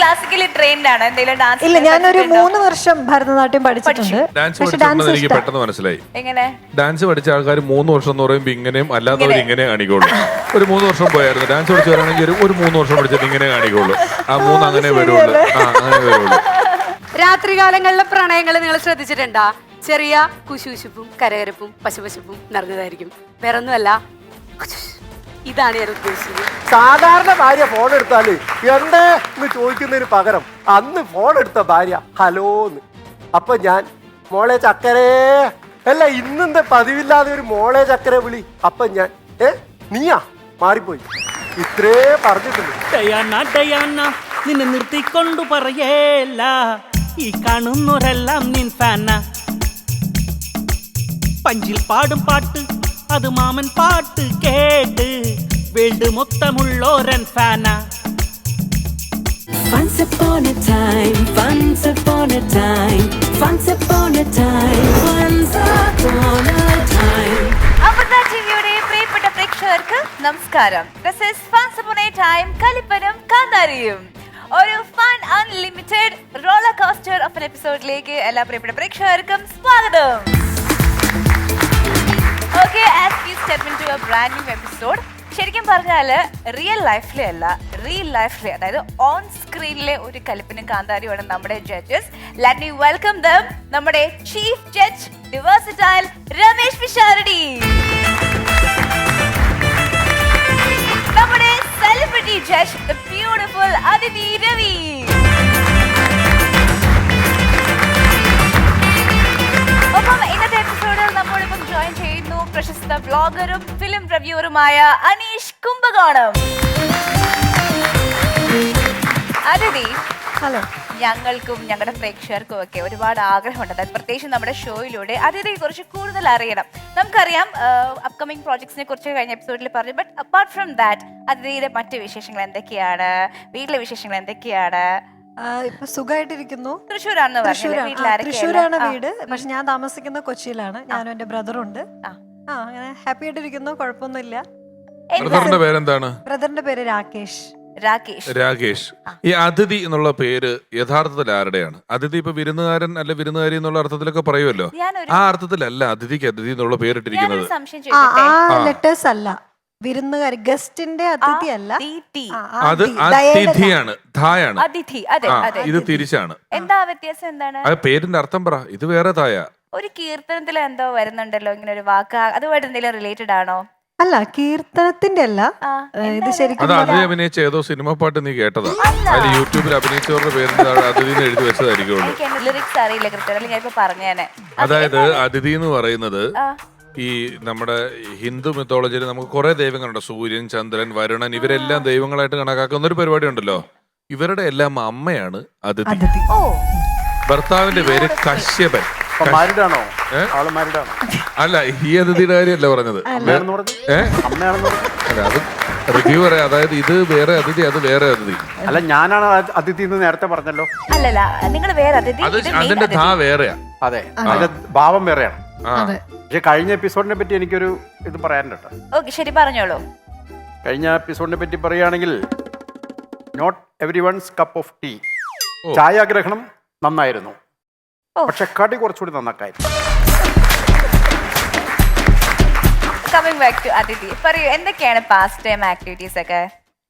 Classically trained ആണ് എന്തെങ്കിലും dance? ഇല്ല, ഞാനൊരു 3 വർഷം ഭരതനാട്യം പഠിച്ചിട്ടുണ്ട്. ഡാൻസ് പഠിച്ചിട്ടുണ്ടെന്ന് എനിക്ക് പെട്ടെന്ന് മനസ്സിലായി. എങ്ങനെ? ഡാൻസ് പഠിച്ച ആൾക്കാർ 3 വർഷം എന്ന് പറയുമ്പോൾ ഇങ്ങനെയും അല്ലാത്തവർ ഇങ്ങനെ കാണിക്കുള്ളൂ. ഒരു 3 വർഷം പോയായിരുന്നു ഡാൻസ് പഠിച്ചവരാണെങ്കിൽ ഒരു 3 വർഷം പഠിച്ചിട്ട് ഇങ്ങനെ കാണിക്കുള്ളൂ. ആ 3 അങ്ങനെ വരുള്ളൂ. അങ്ങനെ വരുള്ളൂ. രാത്രികാലങ്ങളിലെ പ്രണയങ്ങൾ നിങ്ങൾ ശ്രദ്ധിച്ചിട്ടുണ്ടാ? ചെറിയ കുശുശുപ്പും കരകരപ്പും പശുപശുപ്പും നിറഞ്ഞതായിരിക്കും. വേറൊന്നുമല്ല, ഇതാണ് ഞാൻ ഉദ്ദേശിച്ചത്. സാധാരണ ഭാര്യ ഫോൺ എടുത്താല് എന്തേ എന്ന് ചോദിക്കുന്നതിന് പകരം അന്ന് ഫോൺ എടുത്ത ഭാര്യ ഹലോന്ന്. അപ്പൊ ഞാൻ മോളെ ചക്കരേ അല്ല, ഇന്നെന്താ പതിവില്ലാതെ ഒരു മോളെ ചക്കര വിളി. അപ്പൊ ഞാൻ നീയാ മാറിപ്പോയി. ഇത്രേ പറഞ്ഞിട്ടുണ്ട്. ഡയാന നിന്നെ നിർത്തിക്കൊണ്ടു പറയേല, ഈ കാണുന്നവരെല്ലാം നിൻ ഫാന. പഞ്ചിൽ പാടും പാട്ട് അത് മാമൻ പാട്ട് കേട്ട് world മൊത്തമുള്ളോരൻ ഫാന. Once upon a time, once upon a time, once upon a time, once upon a time. Amrita ടിവിയുടെ പ്രിയപ്പെട്ട പ്രേക്ഷകർക്ക് നമസ്കാരം. This is Once Upon a Time കലിപ്പനും കാന്താരിയും. ഒരു fun unlimited roller coaster of N എപ്പിസോഡിലേക്ക് എല്ലാ പ്രിയപ്പെട്ട പ്രേക്ഷകർക്കും സ്വാഗതം. Okay, as we step into a brand new episode, ശരിക്കും പറഞ്ഞാല് റിയൽ ലൈഫിലെ അല്ല, റിയൽ ലൈഫിലെ, അതായത് ഓൺ സ്ക്രീനിലെ ഒരു കലിപ്പനും കാന്താരിയുമാണ് നമ്മുടെ judges. Let me welcome dum നമ്മുടെ ചീഫ് ജഡ്ജ് ഡിവേഴ്സിറ്റൈൽ രമേശ് പിഷാരടി, നമ്മുടെ സെലിബ്രിറ്റി ജഡ്ജ് ദ ബ്യൂട്ടിഫുൾ അതിഥി രവി, ഒപ്പം ഇന്നത്തെ എപ്പിസോഡിൽ നമ്മോടൊപ്പം ജോയിൻ ചെയ്യുന്നു പ്രശസ്ത വ്ളോഗറും ഫിലിം റിവ്യൂവറുമായ അനീഷ് കുംഭകോണം. അതിഥി, ഹലോ. ഞങ്ങൾക്കും ഞങ്ങളുടെ പ്രേക്ഷകർക്കും ഒക്കെ ഒരുപാട് ആഗ്രഹമുണ്ട്, അതായത് പ്രത്യേകിച്ച് നമ്മുടെ ഷോയിലൂടെ അതിഥിയെ കുറിച്ച് കൂടുതൽ അറിയണം. നമുക്കറിയാം അപ്കമിങ് പ്രോജക്ട്സിനെ കുറിച്ച് കഴിഞ്ഞ എപ്പിസോഡിൽ പറഞ്ഞു. ബട്ട് അപ്പാർട്ട് ഫ്രം ദാറ്റ്, അതിഥിയുടെ മറ്റ് വിശേഷങ്ങൾ എന്തൊക്കെയാണ്, വീട്ടിലെ വിശേഷങ്ങൾ എന്തൊക്കെയാണ്? ഇപ്പൊ സുഖമായിട്ടിരിക്കുന്നു. തൃശ്ശൂരാണ് വീട്. പക്ഷെ ഞാൻ താമസിക്കുന്ന കൊച്ചിയിലാണ്. ഞാനും എന്റെ ബ്രദറുണ്ട്. അങ്ങനെ ഹാപ്പി ആയിട്ടിരിക്കുന്നു, കുഴപ്പമൊന്നുമില്ല. ബ്രദറിന്റെ പേരെന്താണ്? ബ്രദറിന്റെ പേര് രാകേഷ്. രാകേഷ്. ഈ അതിഥി എന്നുള്ള പേര് യഥാർത്ഥത്തിൽ ആരുടെയാണ്? അതിഥി ഇപ്പൊ വിരുന്നുകാരൻ അല്ല വിരുന്നുകാരി എന്നുള്ള അർത്ഥത്തിലൊക്കെ പറയുമല്ലോ. ആ അർത്ഥത്തിലല്ല അതിഥിക്ക് അതിഥി എന്നുള്ള പേരിട്ടിരിക്കുന്നത്. ലെറ്റേഴ്സ് അല്ല, വിരുന്നുകാരി, ഗസ്റ്റിന്റെ അതിഥി അല്ല, അത് അതിഥിയാണ്, ധായാണ്. ഇത് തിരിച്ചാണ്. എന്താ വ്യത്യാസം? എന്താണ് അത് പേരിന്റെ അർത്ഥം പറ. ഇത് വേറെ തായ. ഒരു കീർത്തനത്തിൽ എന്തോ വരുന്നുണ്ടല്ലോ ഇങ്ങനെ ഒരു വാക്ക്, അതുമായിട്ട് എന്തെങ്കിലും റിലേറ്റഡ് ആണോ? അല്ല, കീർത്തനത്തിന്റെ അല്ല. ഇത് ശരിക്കും അത് അതിഥി അഭിനയിച്ച ഏതോ സിനിമ പാട്ട് നീ കേട്ടതാ. അതിൽ യൂട്യൂബിൽ അഭിനയിച്ചവരുടെ പേരിന്റെ അതിഥിന്ന് എഴുതി വെച്ചതായിരിക്കും. ലിറിക്സ് അറിയില്ല കൃത്യമായിട്ട്, ഞാൻ ഇപ്പൊ പറഞ്ഞേനെ. അതായത് അതിഥി എന്ന് പറയുന്നത് ഈ നമ്മുടെ ഹിന്ദു മിത്തോളജിയിൽ നമുക്ക് കുറെ ദൈവങ്ങളുണ്ട്. സൂര്യൻ, ചന്ദ്രൻ, വരുണൻ, ഇവരെല്ലാം ദൈവങ്ങളായിട്ട് കണക്കാക്കുന്ന ഒരു പരിപാടി ഉണ്ടല്ലോ. ഇവരുടെ എല്ലാം അമ്മയാണ് അതിഥി. ഭർത്താവിന്റെ പേര് കശ്യപൻ. അല്ല, ഈ അതിഥിയുടെ കാര്യമല്ല പറഞ്ഞത്. അല്ല, അത് റിവ്യൂ പറയാം. അതായത് ഇത് വേറെ അതിഥി, അത് വേറെ അതിഥി. അല്ല, ഞാനാണ് അതിഥി എന്ന് നേരത്തെ പറഞ്ഞല്ലോ. അല്ലല്ല, നിങ്ങൾ വേറെ അതിഥി, അതിന്റെ ധാ വേറെയാ. അതെ, അതിന്റെ ഭാവം വേറെയാണ്. പക്ഷെ കഴിഞ്ഞ എപ്പിസോഡിനെ പറ്റി എനിക്കൊരു ഇത് പറയാനുണ്ട്. ഓക്കെ, ശരി, പറഞ്ഞോളൂ. കഴിഞ്ഞ എപ്പിസോഡിനെ പറ്റി പറയുകയാണെങ്കിൽ not everyone's cup of tea. ഛായാഗ്രഹണം നന്നായിരുന്നു, പക്ഷെ കടി കുറച്ചുകൂടി നന്നാക്കായിരുന്നു. കമ്മിങ് ബാക്ക് ടു അതിഥി, പറയൂ, എന്തൊക്കെയാണ് പാസ്റ്റ് ടൈം ആക്ടിവിറ്റീസ് ഒക്കെ?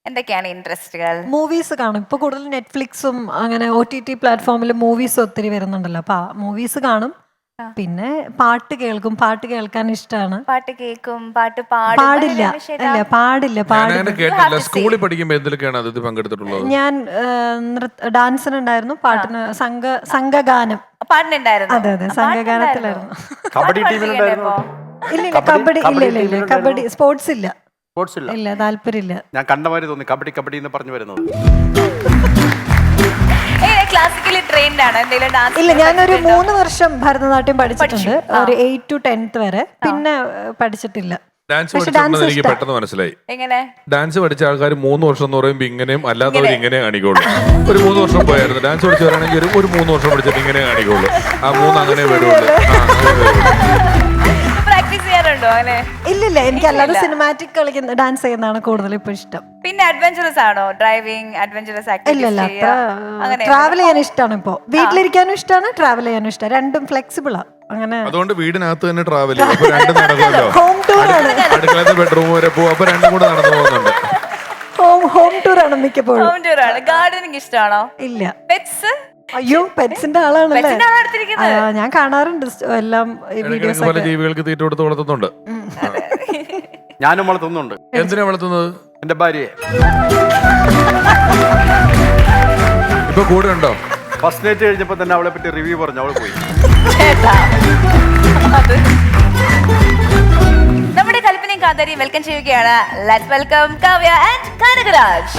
എന്തൊക്കെയാണ് ഇൻട്രസ്റ്റുകൾ? മൂവീസ് കാണും. ഇപ്പൊ കൂടുതൽ നെറ്റ്ഫ്ലിക്സും അങ്ങനെ OTT പ്ലാറ്റ്ഫോമിൽ മൂവീസ് ഒത്തിരി വരുന്നുണ്ടല്ലോ. അപ്പൊ മൂവീസ് കാണും. പിന്നെ പാട്ട് കേൾക്കും. പാട്ട് കേൾക്കാൻ ഇഷ്ടമാണ്. പാട്ട് കേൾക്കും, പാട്ട് പാടില്ല. സ്കൂളിൽ പഠിക്കുമ്പോ എന്തൊക്കെയാണ് അതിഥി പങ്കെടുത്തിട്ടുള്ളത്? ഞാൻ ഡാൻസിനുണ്ടായിരുന്നു, പാട്ടിന് സംഘഗാനം പാടിനുണ്ടായിരുന്നു. അതെ അതെ, സംഘഗാനത്തിലായിരുന്നു. കബഡി ടീമിലുണ്ടായിരുന്നു. ഇല്ല, കബഡി ഇല്ല, കബഡി സ്പോർട്സ് ഇല്ല, ഇല്ല, താല്പര്യമില്ല. ഞാൻ കണ്ടമാതിരി തോന്നി കബഡി കബഡി എന്ന് പറഞ്ഞു വരുന്നത്. ക്ലാസിക്കലി ട്രെയിൻഡ് ആണ് എന്തെങ്കിലും ഡാൻസ്? ഇല്ല, ഞാനൊരു 3 വർഷം ഭരതനാട്യം പഠിച്ചിട്ടുണ്ട്, ഒരു 8 to 10th വരെ. പിന്നെ പഠിച്ചിട്ടില്ല. ഡാൻസ് പഠിച്ചിട്ടുണ്ടെന്ന് എനിക്ക് പെട്ടെന്ന് മനസ്സിലായി. എങ്ങനെ? ഡാൻസ് പഠിച്ച ആൾക്കാർ 3 വർഷം എന്ന് പറയുമ്പോൾ ഇങ്ങനെയും അല്ലാത്തവർ ഇങ്ങനെ കാണിക്കുള്ളൂ. ഒരു 3 വർഷം പോയായിരുന്നു ഡാൻസ് പഠിച്ചവരാണെങ്കിൽ ഒരു 3 വർഷം പഠിച്ചിട്ട് ഇങ്ങനെ കാണിക്കുള്ളൂ. ആ 3 അങ്ങനെ വരുള്ളൂ. പ്രാക്ടീസ് ചെയ്യാറുണ്ട്? കളിച്ചിട്ടുണ്ടോ അങ്ങനെ? ഇല്ലില്ല, എനിക്ക് അല്ലാതെ സിനിമാറ്റിക് കളിക്കുന്ന ഡാൻസ് ചെയ്യുന്നതാണ് കൂടുതൽ ഇപ്പൊ ഇഷ്ടം. പിന്നെ അഡ്വഞ്ചറസ് ആണോ? ഡ്രൈവിംഗ്, അഡ്വഞ്ചറസ് ഇല്ലല്ല, അത്ര ട്രാവൽ ചെയ്യാൻ ഇഷ്ടമാണ്. ഇപ്പൊ വീട്ടിലിരിക്കാനും ഇഷ്ടമാണ്, ട്രാവൽ ചെയ്യാനും ഇഷ്ടമാണ്. രണ്ടും ഫ്ലെക്സിബിളാ. അങ്ങനെ അതുകൊണ്ട് വീടിനകത്ത് തന്നെ ട്രാവൽ ചെയ്യും. അപ്പൊ രണ്ടും നടക്കുമല്ലോ. ഹോം ടൂർ ആണ്. അടുക്കളത്തെ ബെഡ്റൂം വരെ പോകും. അപ്പൊ രണ്ടും കൂടെ നടന്നു പോകുന്നുണ്ട്. ഹോം ടൂർ ആണ് മിക്കപ്പോഴും. ഹോം ടൂർ ആണ്. ഗാർഡനിങ് ഇഷ്ടമാണോ? ഇല്ല. പെറ്റ്സ്? അയ്യോ, പെറ്റ്സിന്റെ ആളാണല്ലേ. പെറ്റ്സിന്റെ ആളാ എടുത്തിരിക്കുന്നത്. ഞാൻ കാണാറുണ്ട് എല്ലാം വീഡിയോസ് പല ജീവികൾക്ക് തീറ്റ കൊടുത്ത് വളർത്തുന്നുണ്ട്. ഞാനും വളർത്തുന്നുണ്ട്. എന്തിനാ വളർത്തുന്നത്? എന്റെ ഭാര്യയെ. ഇപ്പൊ കൂടെ ഉണ്ടോ? ഫസ്റ്റ് നൈറ്റ് കഴിഞ്ഞപ്പോ തന്നെ അവളെ പറ്റി റിവ്യൂ പറഞ്ഞു, അവള് പോയി. ചേട്ടാ, അത് നമ്മുടെ കൽപ്പനയും കാന്താരിയും വെൽക്കം ചെയ്യുകയാണ്. Let's welcome Kavya and Kanakaraj.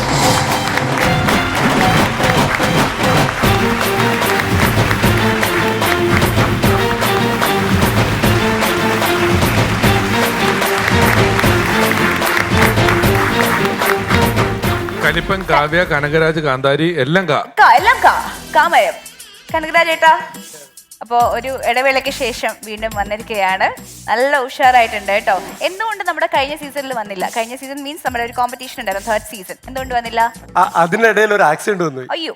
കലിപ്പൻ, കാവ്യ, കനകരാജ്, കാന്താരി എല്ലാം എല്ലാം കാമയം. കനകരാജ് ഏട്ടാ, അപ്പോ ഒരു ഇടവേളയ്ക്ക് ശേഷം വീണ്ടും വന്നിരിക്കുകയാണ്. നല്ല ഉഷാറായിട്ടുണ്ട് കേട്ടോ. എന്തുകൊണ്ട് നമ്മുടെ കഴിഞ്ഞ സീസണിൽ വന്നില്ല? കഴിഞ്ഞ സീസൺ മീൻസ് നമ്മുടെ ഒരു കോമ്പറ്റീഷൻ ഉണ്ടായിരുന്നു, 3rd സീസൺ. എന്തുകൊണ്ട് വന്നില്ല? അതിനിടയിൽ ഒരു ആക്സിഡന്റ് വന്നു. അയ്യോ,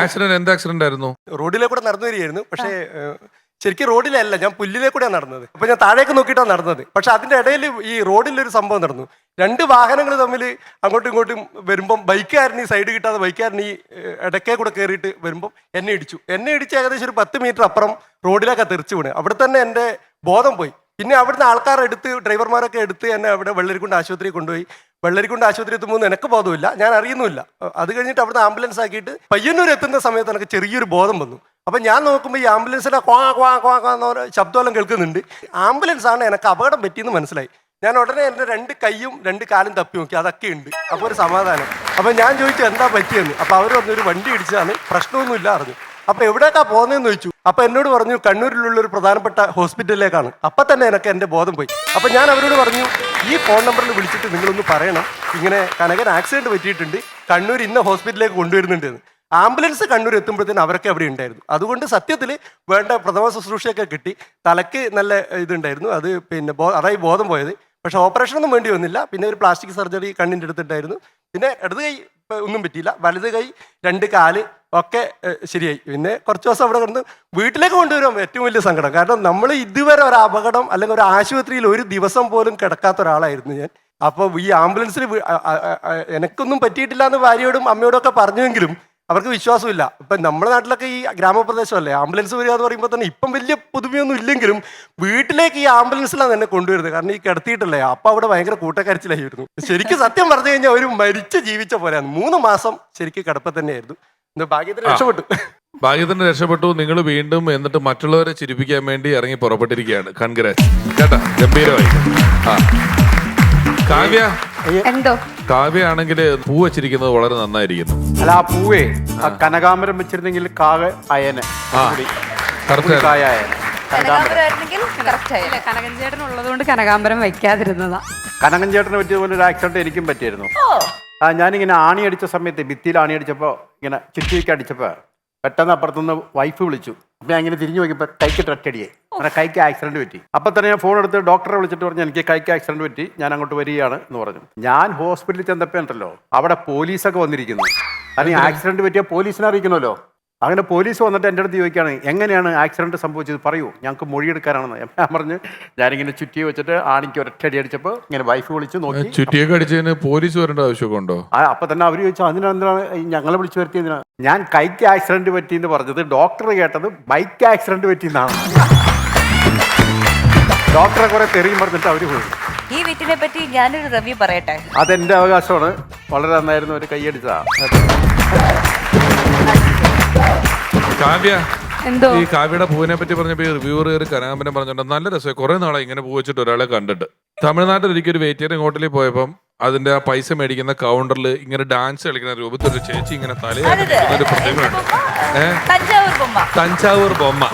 ആക്സിഡന്റ്. എന്ത് ആക്സിഡന്റ് ആയിരുന്നു? റോഡിലെ കൂടെ നടന്നു വരികയായിരുന്നു. പക്ഷേ ശരിക്കും റോഡിലല്ല, ഞാൻ പുല്ലിലെ കൂടെയാണ് നടന്നത്. അപ്പൊ ഞാൻ താഴേക്ക് നോക്കിയിട്ടാണ് നടന്നത്. പക്ഷെ അതിന്റെ ഇടയിൽ ഈ റോഡിലൊരു സംഭവം നടന്നു. 2 വാഹനങ്ങൾ തമ്മിൽ അങ്ങോട്ടും ഇങ്ങോട്ടും വരുമ്പം ബൈക്കുകാരൻ ഈ സൈഡ് കിട്ടാതെ ബൈക്കുകാരൻ ഈ ഇടയ്ക്കേ കൂടെ കയറിയിട്ട് വരുമ്പം എന്നെ ഇടിച്ചു ഏകദേശം ഒരു 10 മീറ്റർ അപ്പുറം റോഡിലൊക്കെ തെറിച്ചു വീണ്. അവിടെ തന്നെ എൻ്റെ ബോധം പോയി. പിന്നെ അവിടുന്ന് ആൾക്കാർ എടുത്ത്, ഡ്രൈവർമാരൊക്കെ എടുത്ത് എന്നെ അവിടെ വെള്ളരിക്കുണ്ട് ആശുപത്രിയിൽ കൊണ്ടുപോയി. വെള്ളരിക്കുണ്ട് ആശുപത്രി എത്തുമ്പോൾ എനിക്ക് ബോധമില്ല, ഞാൻ അറിയുന്നുമില്ല. അത് കഴിഞ്ഞിട്ട് അവിടുന്ന് ആംബുലൻസ് ആക്കിയിട്ട് പയ്യന്നൂർ എത്തുന്ന സമയത്ത് എനിക്ക് ചെറിയൊരു ബോധം വന്നു. അപ്പം ഞാൻ നോക്കുമ്പോൾ ഈ ആംബുലൻസിൻ്റെ ക്വാ ക്വാ ക്വാ എന്ന് പറഞ്ഞ ശബ്ദമെല്ലാം കേൾക്കുന്നുണ്ട്. ആംബുലൻസാണ് എനിക്ക് അപകടം പറ്റിയെന്ന് മനസ്സിലായി. ഞാൻ ഉടനെ എൻ്റെ 2 കൈയും 2 കാലും തപ്പി നോക്കി, അതൊക്കെ ഉണ്ട്. അപ്പോൾ ഒരു സമാധാനം. അപ്പം ഞാൻ ചോദിച്ചു എന്താ പറ്റിയെന്ന്. അപ്പോൾ അവർ പറഞ്ഞു ഒരു വണ്ടി ഇടിച്ചതാണ്, പ്രശ്നമൊന്നുമില്ല അറിഞ്ഞു. അപ്പോൾ എവിടേക്കാ പോകുന്നതെന്ന് ചോദിച്ചു. അപ്പോൾ എന്നോട് പറഞ്ഞു കണ്ണൂരിലുള്ള ഒരു പ്രധാനപ്പെട്ട ഹോസ്പിറ്റലിലേക്കാണ്. അപ്പം തന്നെ എനിക്ക് എൻ്റെ ബോധം പോയി. അപ്പം ഞാൻ അവരോട് പറഞ്ഞു ഈ ഫോൺ നമ്പറിൽ വിളിച്ചിട്ട് നിങ്ങളൊന്ന് പറയണം, ഇങ്ങനെ കനകൻ ആക്സിഡൻറ്റ് പറ്റിയിട്ടുണ്ട്, കണ്ണൂർ ഇന്ന ഹോസ്പിറ്റലിലേക്ക് കൊണ്ടുവരുന്നുണ്ട് എന്ന്. ആംബുലൻസ് കണ്ണൂർ എത്തുമ്പോഴത്തേനും അവരൊക്കെ അവിടെ ഉണ്ടായിരുന്നു. അതുകൊണ്ട് സത്യത്തിൽ വേണ്ട പ്രഥമ ശുശ്രൂഷയൊക്കെ കിട്ടി. തലയ്ക്ക് നല്ല ഇതുണ്ടായിരുന്നു, അത് പിന്നെ അതായി ബോധം പോയത്. പക്ഷെ ഓപ്പറേഷനൊന്നും വേണ്ടി വന്നില്ല. പിന്നെ ഒരു പ്ലാസ്റ്റിക് സർജറി കണ്ണിൻ്റെ അടുത്തുണ്ടായിരുന്നു. പിന്നെ ഇടത് കൈ ഒന്നും പറ്റിയില്ല, വലത് കൈ 2 കാല് ഒക്കെ ശരിയായി. പിന്നെ കുറച്ച് ദിവസം അവിടെ കിടന്ന് വീട്ടിലേക്ക് കൊണ്ടുവരാൻ ഏറ്റവും വലിയ സങ്കടം. കാരണം നമ്മൾ ഇതുവരെ ഒരു അപകടം അല്ലെങ്കിൽ ഒരു ആശുപത്രിയിൽ ഒരു ദിവസം പോലും കിടക്കാത്ത ഒരാളായിരുന്നു ഞാൻ. അപ്പോൾ ഈ ആംബുലൻസിൽ എനിക്കൊന്നും പറ്റിയിട്ടില്ല എന്ന് ഭാര്യയോടും അമ്മയോടും ഒക്കെ പറഞ്ഞെങ്കിലും അവർക്ക് വിശ്വാസമില്ല. ഇപ്പം നമ്മുടെ നാട്ടിലൊക്കെ ഈ ഗ്രാമപ്രദേശമല്ലേ, ആംബുലൻസ് വരിക എന്ന് പറയുമ്പോൾ തന്നെ ഇപ്പം വലിയ പുതുമയൊന്നും ഇല്ലെങ്കിലും വീട്ടിലേക്ക് ഈ ആംബുലൻസിലാണ് എന്നെ കൊണ്ടുവരുന്നത്. കാരണം ഈ കിടത്തിയിട്ടല്ലേ, അപ്പം അവിടെ ഭയങ്കര കൂട്ടക്കരച്ചിലായിരുന്നു. ശരിക്കും സത്യം പറഞ്ഞു കഴിഞ്ഞാൽ ഒരു മരിച്ച് ജീവിച്ച പോലെയാണ്. 3 മാസം ശരിക്കും കിടപ്പ തന്നെയായിരുന്നു. ഭാഗ്യത്തിന് രക്ഷപ്പെട്ടു. ഭാഗ്യത്തിന് രക്ഷപ്പെട്ടു. നിങ്ങൾ വീണ്ടും എന്നിട്ട് മറ്റുള്ളവരെ ചിരിപ്പിക്കാൻ വേണ്ടി ഇറങ്ങി പുറപ്പെട്ടിരിക്കുകയാണ്. കൺഗ്രാറ്റ് കേട്ടാ, ഗംഭീരമായി. കാവ്യ, എന്തോ കാവ്യ ആണെങ്കിൽ പൂ വെച്ചിരിക്കുന്നത് വളരെ നന്നായിരിക്കുന്നു. അല്ല, ആ പൂവേ കനകാമരം വെച്ചിരുന്നെങ്കിൽ കാവ്യ അയനെ കനകൻ ചേട്ടൻ ഉള്ളതുകൊണ്ട് കനകാമ്പരം വെക്കാതിരുന്നതാ. കനകൻ ചേട്ടനെ പറ്റിയതുപോലെ ഒരു ആക്സിഡന്റ് എനിക്കും പറ്റിയിരുന്നു. ഞാനിങ്ങനെ ആണി അടിച്ച സമയത്ത് ഭിത്തിയിൽ ആണി അടിച്ചപ്പോൾ ഇങ്ങനെ ചുറ്റിക്ക് അടിച്ചപ്പോൾ പെട്ടെന്ന് അപ്പുറത്തുനിന്ന് വൈഫ് വിളിച്ചു. അപ്പം ഞാൻ ഇങ്ങനെ തിരിഞ്ഞു നോക്കിയപ്പോൾ കൈക്ക് ഒറ്റടിയായി. അങ്ങനെ കൈക്ക് ആക്സിഡന്റ് പറ്റി. അപ്പം തന്നെ ഞാൻ ഫോൺ എടുത്ത് ഡോക്ടറെ വിളിച്ചിട്ട് പറഞ്ഞു എനിക്ക് കൈക്ക് ആക്സിഡന്റ് പറ്റി, ഞാൻ അങ്ങോട്ട് വരികയാണ് എന്ന് പറഞ്ഞു. ഞാൻ ഹോസ്പിറ്റലിൽ ചെന്നപ്പോൾ ഉണ്ടല്ലോ അവിടെ പോലീസൊക്കെ വന്നിരിക്കുന്നു. കാരണം ആക്സിഡന്റ് പറ്റിയ പോലീസിനെ അറിയിക്കണമല്ലോ. അങ്ങനെ പോലീസ് വന്നിട്ട് എൻ്റെ അടുത്ത് ചോദിക്കുകയാണ് എങ്ങനെയാണ് ആക്സിഡന്റ് സംഭവിച്ചത്, പറയൂ, ഞങ്ങൾക്ക് മൊഴിയെടുക്കാനാണെന്ന്. ഞാൻ പറഞ്ഞു ഞാനിങ്ങനെ ചുറ്റി വെച്ചിട്ട് ആണിക്ക് ഒരൊറ്റടി അടിച്ചപ്പോൾ ഇങ്ങനെ വൈഫ് വിളിച്ച് നോക്കി. ചുറ്റിയൊക്കെ അടിച്ചതിന് പോലീസ് വരേണ്ട ആവശ്യമൊക്കെ ഉണ്ടോ? അപ്പൊ തന്നെ അവർ ചോദിച്ചു അതിനെന്താണ് ഞങ്ങളെ വിളിച്ചു വരുത്തിയതിനാണ്. ഞാൻ കൈക്ക് ആക്സിഡന്റ് പറ്റിയെന്ന് പറഞ്ഞത് ഡോക്ടർ കേട്ടത് ബൈക്ക് ആക്സിഡന്റ് പറ്റിയെന്നാണ്. ഡോക്ടറെ കുറെ തെറിയും പറഞ്ഞിട്ട് അവര് പോയി. ഈ വീട്ടിനെ പറ്റി ഞാനൊരു റിവ്യൂ പറയട്ടെ. അതെന്റെ അവകാശമാണ്. വളരെ നന്നായിരുന്നു, ഒരു കൈയടിച്ചതാ. കാവ്യ, എന്തോ ഈ കാവ്യയുടെ പൂവിനെ പറ്റി പറഞ്ഞപ്പോ റിവ്യൂവർ കയറി കനകാമ്പരം പറഞ്ഞിട്ടുണ്ട്. നല്ല രസമായി. കുറെ നാളെ ഇങ്ങനെ പൂ വെച്ചിട്ട് ഒരാളെ കണ്ടിട്ട്. തമിഴ്നാട്ടിൽ ഒരിക്കൽ വെയിറ്ററിംഗ് ഹോട്ടലിൽ പോയപ്പം അതിന്റെ ആ പൈസ മേടിക്കുന്ന കൗണ്ടറിൽ ഇങ്ങനെ ഡാൻസ് കളിക്കുന്ന രൂപത്തിലൊരു ചേച്ചി ഇങ്ങനെ തലയൊരു പ്രതിമയുണ്ട്. തഞ്ചാവൂർ ബൊമ്മ.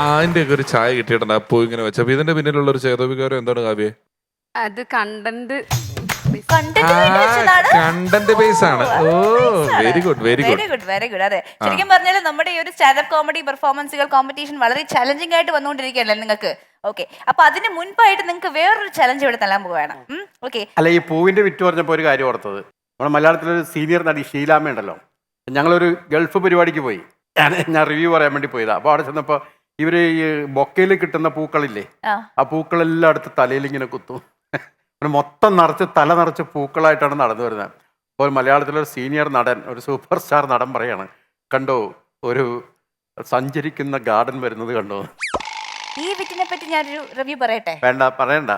അതിന്റെ ഒക്കെ ഒരു ചായ കിട്ടിയിട്ടുണ്ട് ആ പൂ ഇങ്ങനെ വെച്ചപ്പോ. ഇതിന്റെ പിന്നിലുള്ള ഒരു ചേതോവികാരം എന്താണ് കാവ്യ? അത് കണ്ടന്റ് കണ്ടന്റ് ബേസ് ആണ്. Oh, very good, very good, very good. അതെ, ശരിക്കും പറഞ്ഞാൽ നമ്മുടെ ഈ ഒരു സ്റ്റാൻഡപ്പ് കോമഡി പെർഫോമൻസുകൾ കോമ്പറ്റീഷൻ വളരെ ചലഞ്ചിങ് ആയിട്ട് വന്നുകൊണ്ടിരിക്കുകയല്ലേ നിങ്ങൾക്ക്? ഓക്കെ, അപ്പൊ അതിന് മുൻപായിട്ട് നിങ്ങൾക്ക് വേറൊരു ചലഞ്ച് ഇവിടെ തരാൻ പോവുകയാണ്. ഓക്കെ, അല്ല, ഈ പൂവിന്റെ വിറ്റ് പറഞ്ഞപ്പോൾ ഒരു കാര്യം ഓർത്തത്, നമ്മുടെ മലയാളത്തിലൊരു സീനിയർ നടി ഷീലാമ്മ ഉണ്ടല്ലോ, ഞങ്ങളൊരു ഗൾഫ് പരിപാടിക്ക് പോയി. ഞാൻ റിവ്യൂ പറയാൻ വേണ്ടി പോയതാ. അപ്പോൾ അവിടെ ചെന്നപ്പോൾ ഇവര് ഈ ബൊക്കയിൽ കിട്ടുന്ന പൂക്കളില്ലേ, ആ പൂക്കളെല്ലാം അടുത്ത് തലയിൽ ഇങ്ങനെ കുത്തും. മൊത്തം നിറച്ച് തല നിറച്ച് പൂക്കളായിട്ടാണ് നടന്നു വരുന്നത്. അപ്പോൾ മലയാളത്തിലൊരു സീനിയർ നടൻ, ഒരു സൂപ്പർ സ്റ്റാർ നടൻ പറയാണ്, കണ്ടോ ഒരു സഞ്ചരിക്കുന്ന ഗാർഡൻ വരുന്നത് കണ്ടോ. ഈ വിറ്റിനെ പറ്റി ഞാനൊരു റിവ്യൂ പറയട്ടെ? വേണ്ട, പറയണ്ട.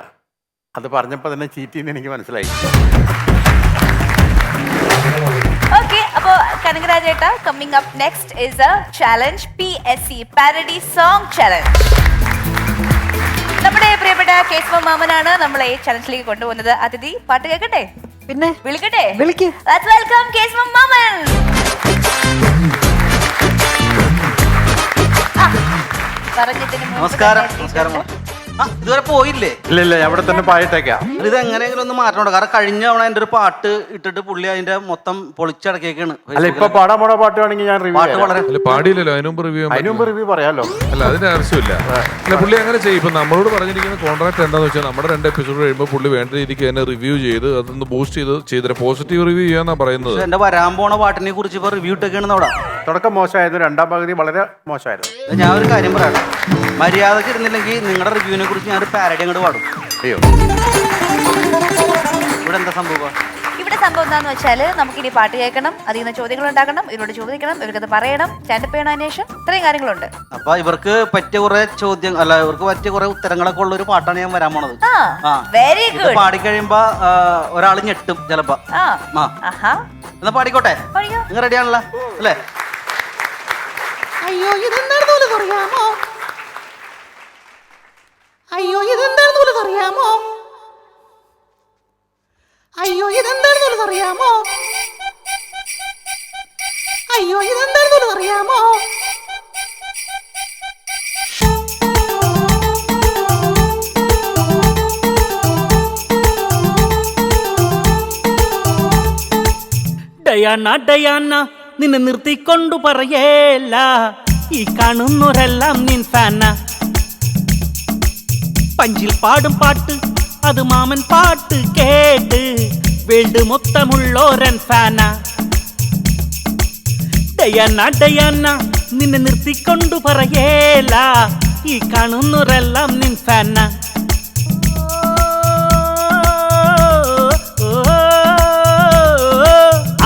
അത് പറഞ്ഞപ്പോൾ തന്നെ ചീറ്റിന്ന് എനിക്ക് മനസ്സിലായി. ഓക്കെ, അപ്പോ കനകരാജേട്ടാ, coming up next is a challenge, PSC parody song challenge. നമ്മുടെ പ്രിയപ്പെട്ട കേസ്മ മാമനാണ് നമ്മളെ ഈ ചലഞ്ചിലേക്ക് കൊണ്ടുപോകുന്നത്. അതിഥി, പാട്ട് കേൾക്കട്ടെ? പിന്നെ വിളിക്കട്ടെ? വിളിക്ക്. Let's welcome കേസ്മ മാമൻ. പറഞ്ഞതിന് മുമ്പ് നമസ്കാരം. തന്നെ നമസ്കാരം. ഇതുവരെ പോയില്ലേ? ഇല്ല, അവിടെ തന്നെ പായിട്ടേക്കാം. ഇത് എങ്ങനെയെങ്കിലും ഒന്ന് മാറ്റണം. കാരണം കഴിഞ്ഞ തവണ എൻ്റെ ഒരു പാട്ട് ഇട്ടിട്ട് പുള്ളി അതിന്റെ മൊത്തം പൊളിച്ചടക്കിയേക്കാണ്. അല്ല, ഇപ്പൊ പാടാൻ പോണ പാട്ട് വേണമെങ്കിൽ ഞാൻ റിവ്യൂ പാട്ട് വളരെ അല്ല, പാടിയില്ലല്ലോ, അതിന് മുമ്പ് റിവ്യൂ റിവ്യൂ പറയാലോ. അല്ല, അതിന്റെ ആവശ്യമില്ല. അല്ല, പുള്ളി അങ്ങനെ ചെയ്യും. ഇപ്പൊ നമ്മളോട് പറഞ്ഞിരിക്കുന്ന കോൺട്രാക്ട് എന്താന്ന് വെച്ചാൽ നമ്മുടെ 2 എപ്പിസോഡ് കഴിയുമ്പോൾ പുള്ളി വേണ്ട രീതിക്ക് തന്നെ റിവ്യൂ ചെയ്ത് അതൊന്ന് ബൂസ്റ്റ് ചെയ്തിട്ട് പോസിറ്റീവ് റിവ്യൂ ചെയ്യാന്നാ പറയുന്നത്. എന്റെ വരാൻ പോണ പാട്ടിനെ കുറിച്ച് ഇപ്പൊ റിവ്യൂ ഇട്ടൊക്കെയാണ് അവിടെ. തുടക്കം മോശമായിരുന്നു, രണ്ടാം പകുതി വളരെ മോശമായിരുന്നു. ഞാൻ ഒരു കാര്യം പറയട്ടെ, മര്യാദക്ക് ഇരുന്നില്ലെങ്കിൽ നിങ്ങളുടെ റിവ്യൂവിനെ കുറിച്ച് ഞാൻ ഒരു പാരഡി അങ്ങോട്ട് പാടും. അയ്യോ, ഇവിടെ എന്താ സംഭവം? ഇവിടെ സംഭവം എന്താന്ന് വെച്ചാല്, നമുക്കിനി പാട്ട് കേൾക്കണം, അതിൽ നിന്ന് ചോദ്യങ്ങൾ ഉണ്ടാക്കണം, ഇവരോട് ചോദിക്കണം, ഇവർക്കത് പറയണം, സ്റ്റാൻഡപ്പ് ചെയ്യണം, അന്വേഷണം, ഇത്രയും കാര്യങ്ങളുണ്ട്. അപ്പൊ ഇവർക്ക് പറ്റിയ കുറെ ചോദ്യം അല്ല, ഇവർക്ക് പറ്റിയ കുറെ ഉത്തരങ്ങളൊക്കെ ഉള്ള ഒരു പാട്ടാണ് ഞാൻ വരാൻ പോണത്. വെരി ഇത് ഗുഡ്. പാടിക്കഴിയുമ്പോ ഒരാൾ ഞെട്ടും ചിലപ്പോ. എന്നാ പാടിക്കോട്ടെ? നിങ്ങൾ റെഡിയാണല്ലോ അല്ലേ? അയ്യോ ഇതെന്താണെന്ന് അറിയാമോ? അയ്യോ ഇതെന്താണെന്ന് അറിയാമോ? അയ്യോ ഇതെന്താണെന്ന് അറിയാമോ? അയ്യോ ഇതെന്താണെന്ന് അറിയാമോ? ഡയാന ഡയാന നിന്നെ നിർത്തിക്കൊണ്ടു പറയേല, ഈ കാണുന്നവരെല്ലാം നിൻ ഫാന. പഞ്ചിൽ പാടും പാട്ട് അത് മാമൻ പാട്ട് കേട്ട് വേൾഡ് മൊത്തമുള്ളോരൻ ഫാന. ഡയാന ഡയാന നിന്നെ നിർത്തിക്കൊണ്ടു പറയേല, ഈ കാണുന്നവരെല്ലാം നിൻ ഫാന.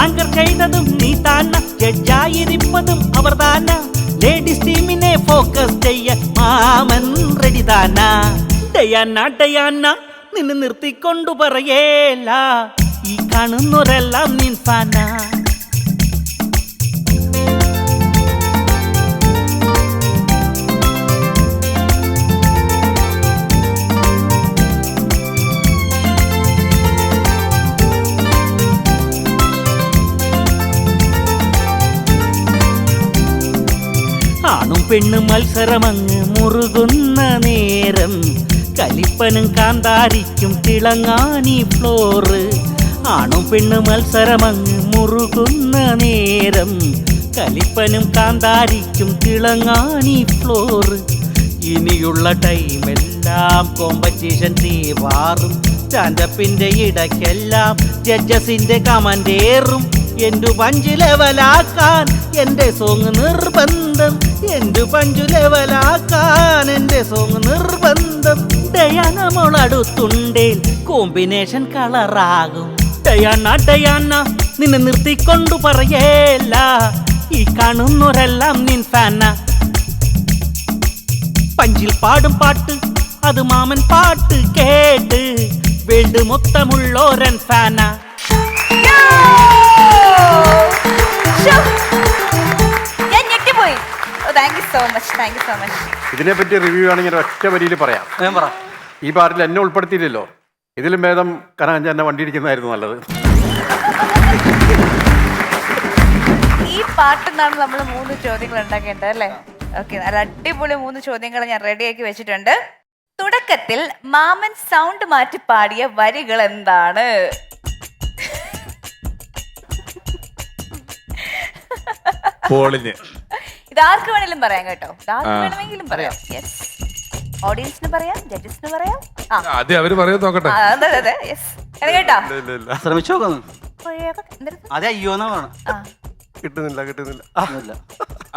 ആങ്കർ ചെയ്തതും നീ താന, ജഡ്ജായിരിപ്പതും അവർ താന. ലേഡീസ് ടീമിനെ ഫോക്കസ് ചെയ്യാൻ മാമൻ റെഡി താന. ഡയാന ഡയാന നിന്നെ നിർത്തിക്കൊണ്ടു പറയേല, ഈ കാണുന്നവരെല്ലാം നിൻ ഫാന. ആണും പെണ്ണും മത്സരമങ്ങ് മുറുകുന്ന നേരം, കലിപ്പനും കാന്താരിക്കും തിളങ്ങാനീ ഫ്ലോറ്. ആണും പെണ്ണും മത്സരമങ്ങ് മുറുകുന്ന നേരം, കലിപ്പനും കാന്താരിക്കും തിളങ്ങാനീ ഫ്ലോറ്. ഇനിയുള്ള ടൈമെല്ലാം കോമ്പറ്റീഷൻ തീവാറും, സ്റ്റാൻഡപ്പിന്റെ ഇടയ്ക്കെല്ലാം ജഡ്ജസിന്റെ കമന്റേറും. എന്റെ പഞ്ച് ലെവലാക്കാൻ എന്റെ സോങ് നിർബന്ധം, എന്റെ പഞ്ചു ലെവലാക്കാൻ എന്റെ സോങ് നിർബന്ധം. ഡയാന മോളടുത്തുണ്ടേൽ കോമ്പിനേഷൻ കളറാകും. ഡയാന ഡയാന നിന്നെ നിർത്തിക്കൊണ്ടു പറയേല, ഈ കാണുന്നവരെല്ലാം നിൻ ഫാന. പഞ്ചിൽ പാടും പാട്ട് അത് മാമൻ പാട്ട് കേട്ട് വേൾഡ് മൊത്തമുള്ളോരൻ ഫാന. ഞാൻ ഞെട്ടിപ്പോയി. Thank you so much, thank you so much. ഇതിനെപ്പറ്റി റിവ്യൂ ആണെങ്കിൽ ഒറ്റ വരിയിൽ പറയാം. ഞാൻ പറ. ഈ പാട്ടിൽ എന്നെ ഉൾപ്പെടുത്തിയില്ലല്ലോ, ഇതിലും ഭേദം കനകഞ്ചൻ എന്നെ വണ്ടി ഇടിക്കുന്നതായിരുന്നു നല്ലത്. ഈ പാട്ടിന്നാണ് നമ്മൾ 3 ചോദ്യങ്ങൾ ഉണ്ടാക്കേണ്ടത് അല്ലേ? ഓക്കെ, നല്ല അടിപൊളി 3 ചോദ്യങ്ങൾ ഞാൻ റെഡിയാക്കി വെച്ചിട്ടുണ്ട്. തുടക്കത്തിൽ മാമൻ സൗണ്ട് മാറ്റി പാടിയ വരികൾ എന്താണ്? പോളിഞ്ഞ്. ഇത് ആർക്ക് വേണമെങ്കിലും പറയാം കേട്ടോ, ആർക്ക് വേണമെങ്കിലും പറയാം. യെസ്, ഓഡിയൻസിന് പറയാം, ജഡ്ജസിന് പറയാം. ആ ആദ്യം അവര് പറയാൻ നോക്കട്ടെ. അതെ അതെ യെസ്. കേട്ടോ ശ്രമിച്ചു നോക്കുന്നു. എന്തെടുത്ത്? അതെ അയ്യോന്നാ പറയണം. ആ കിട്ടുന്നില്ല കിട്ടുന്നില്ല. ഒന്നുമില്ല.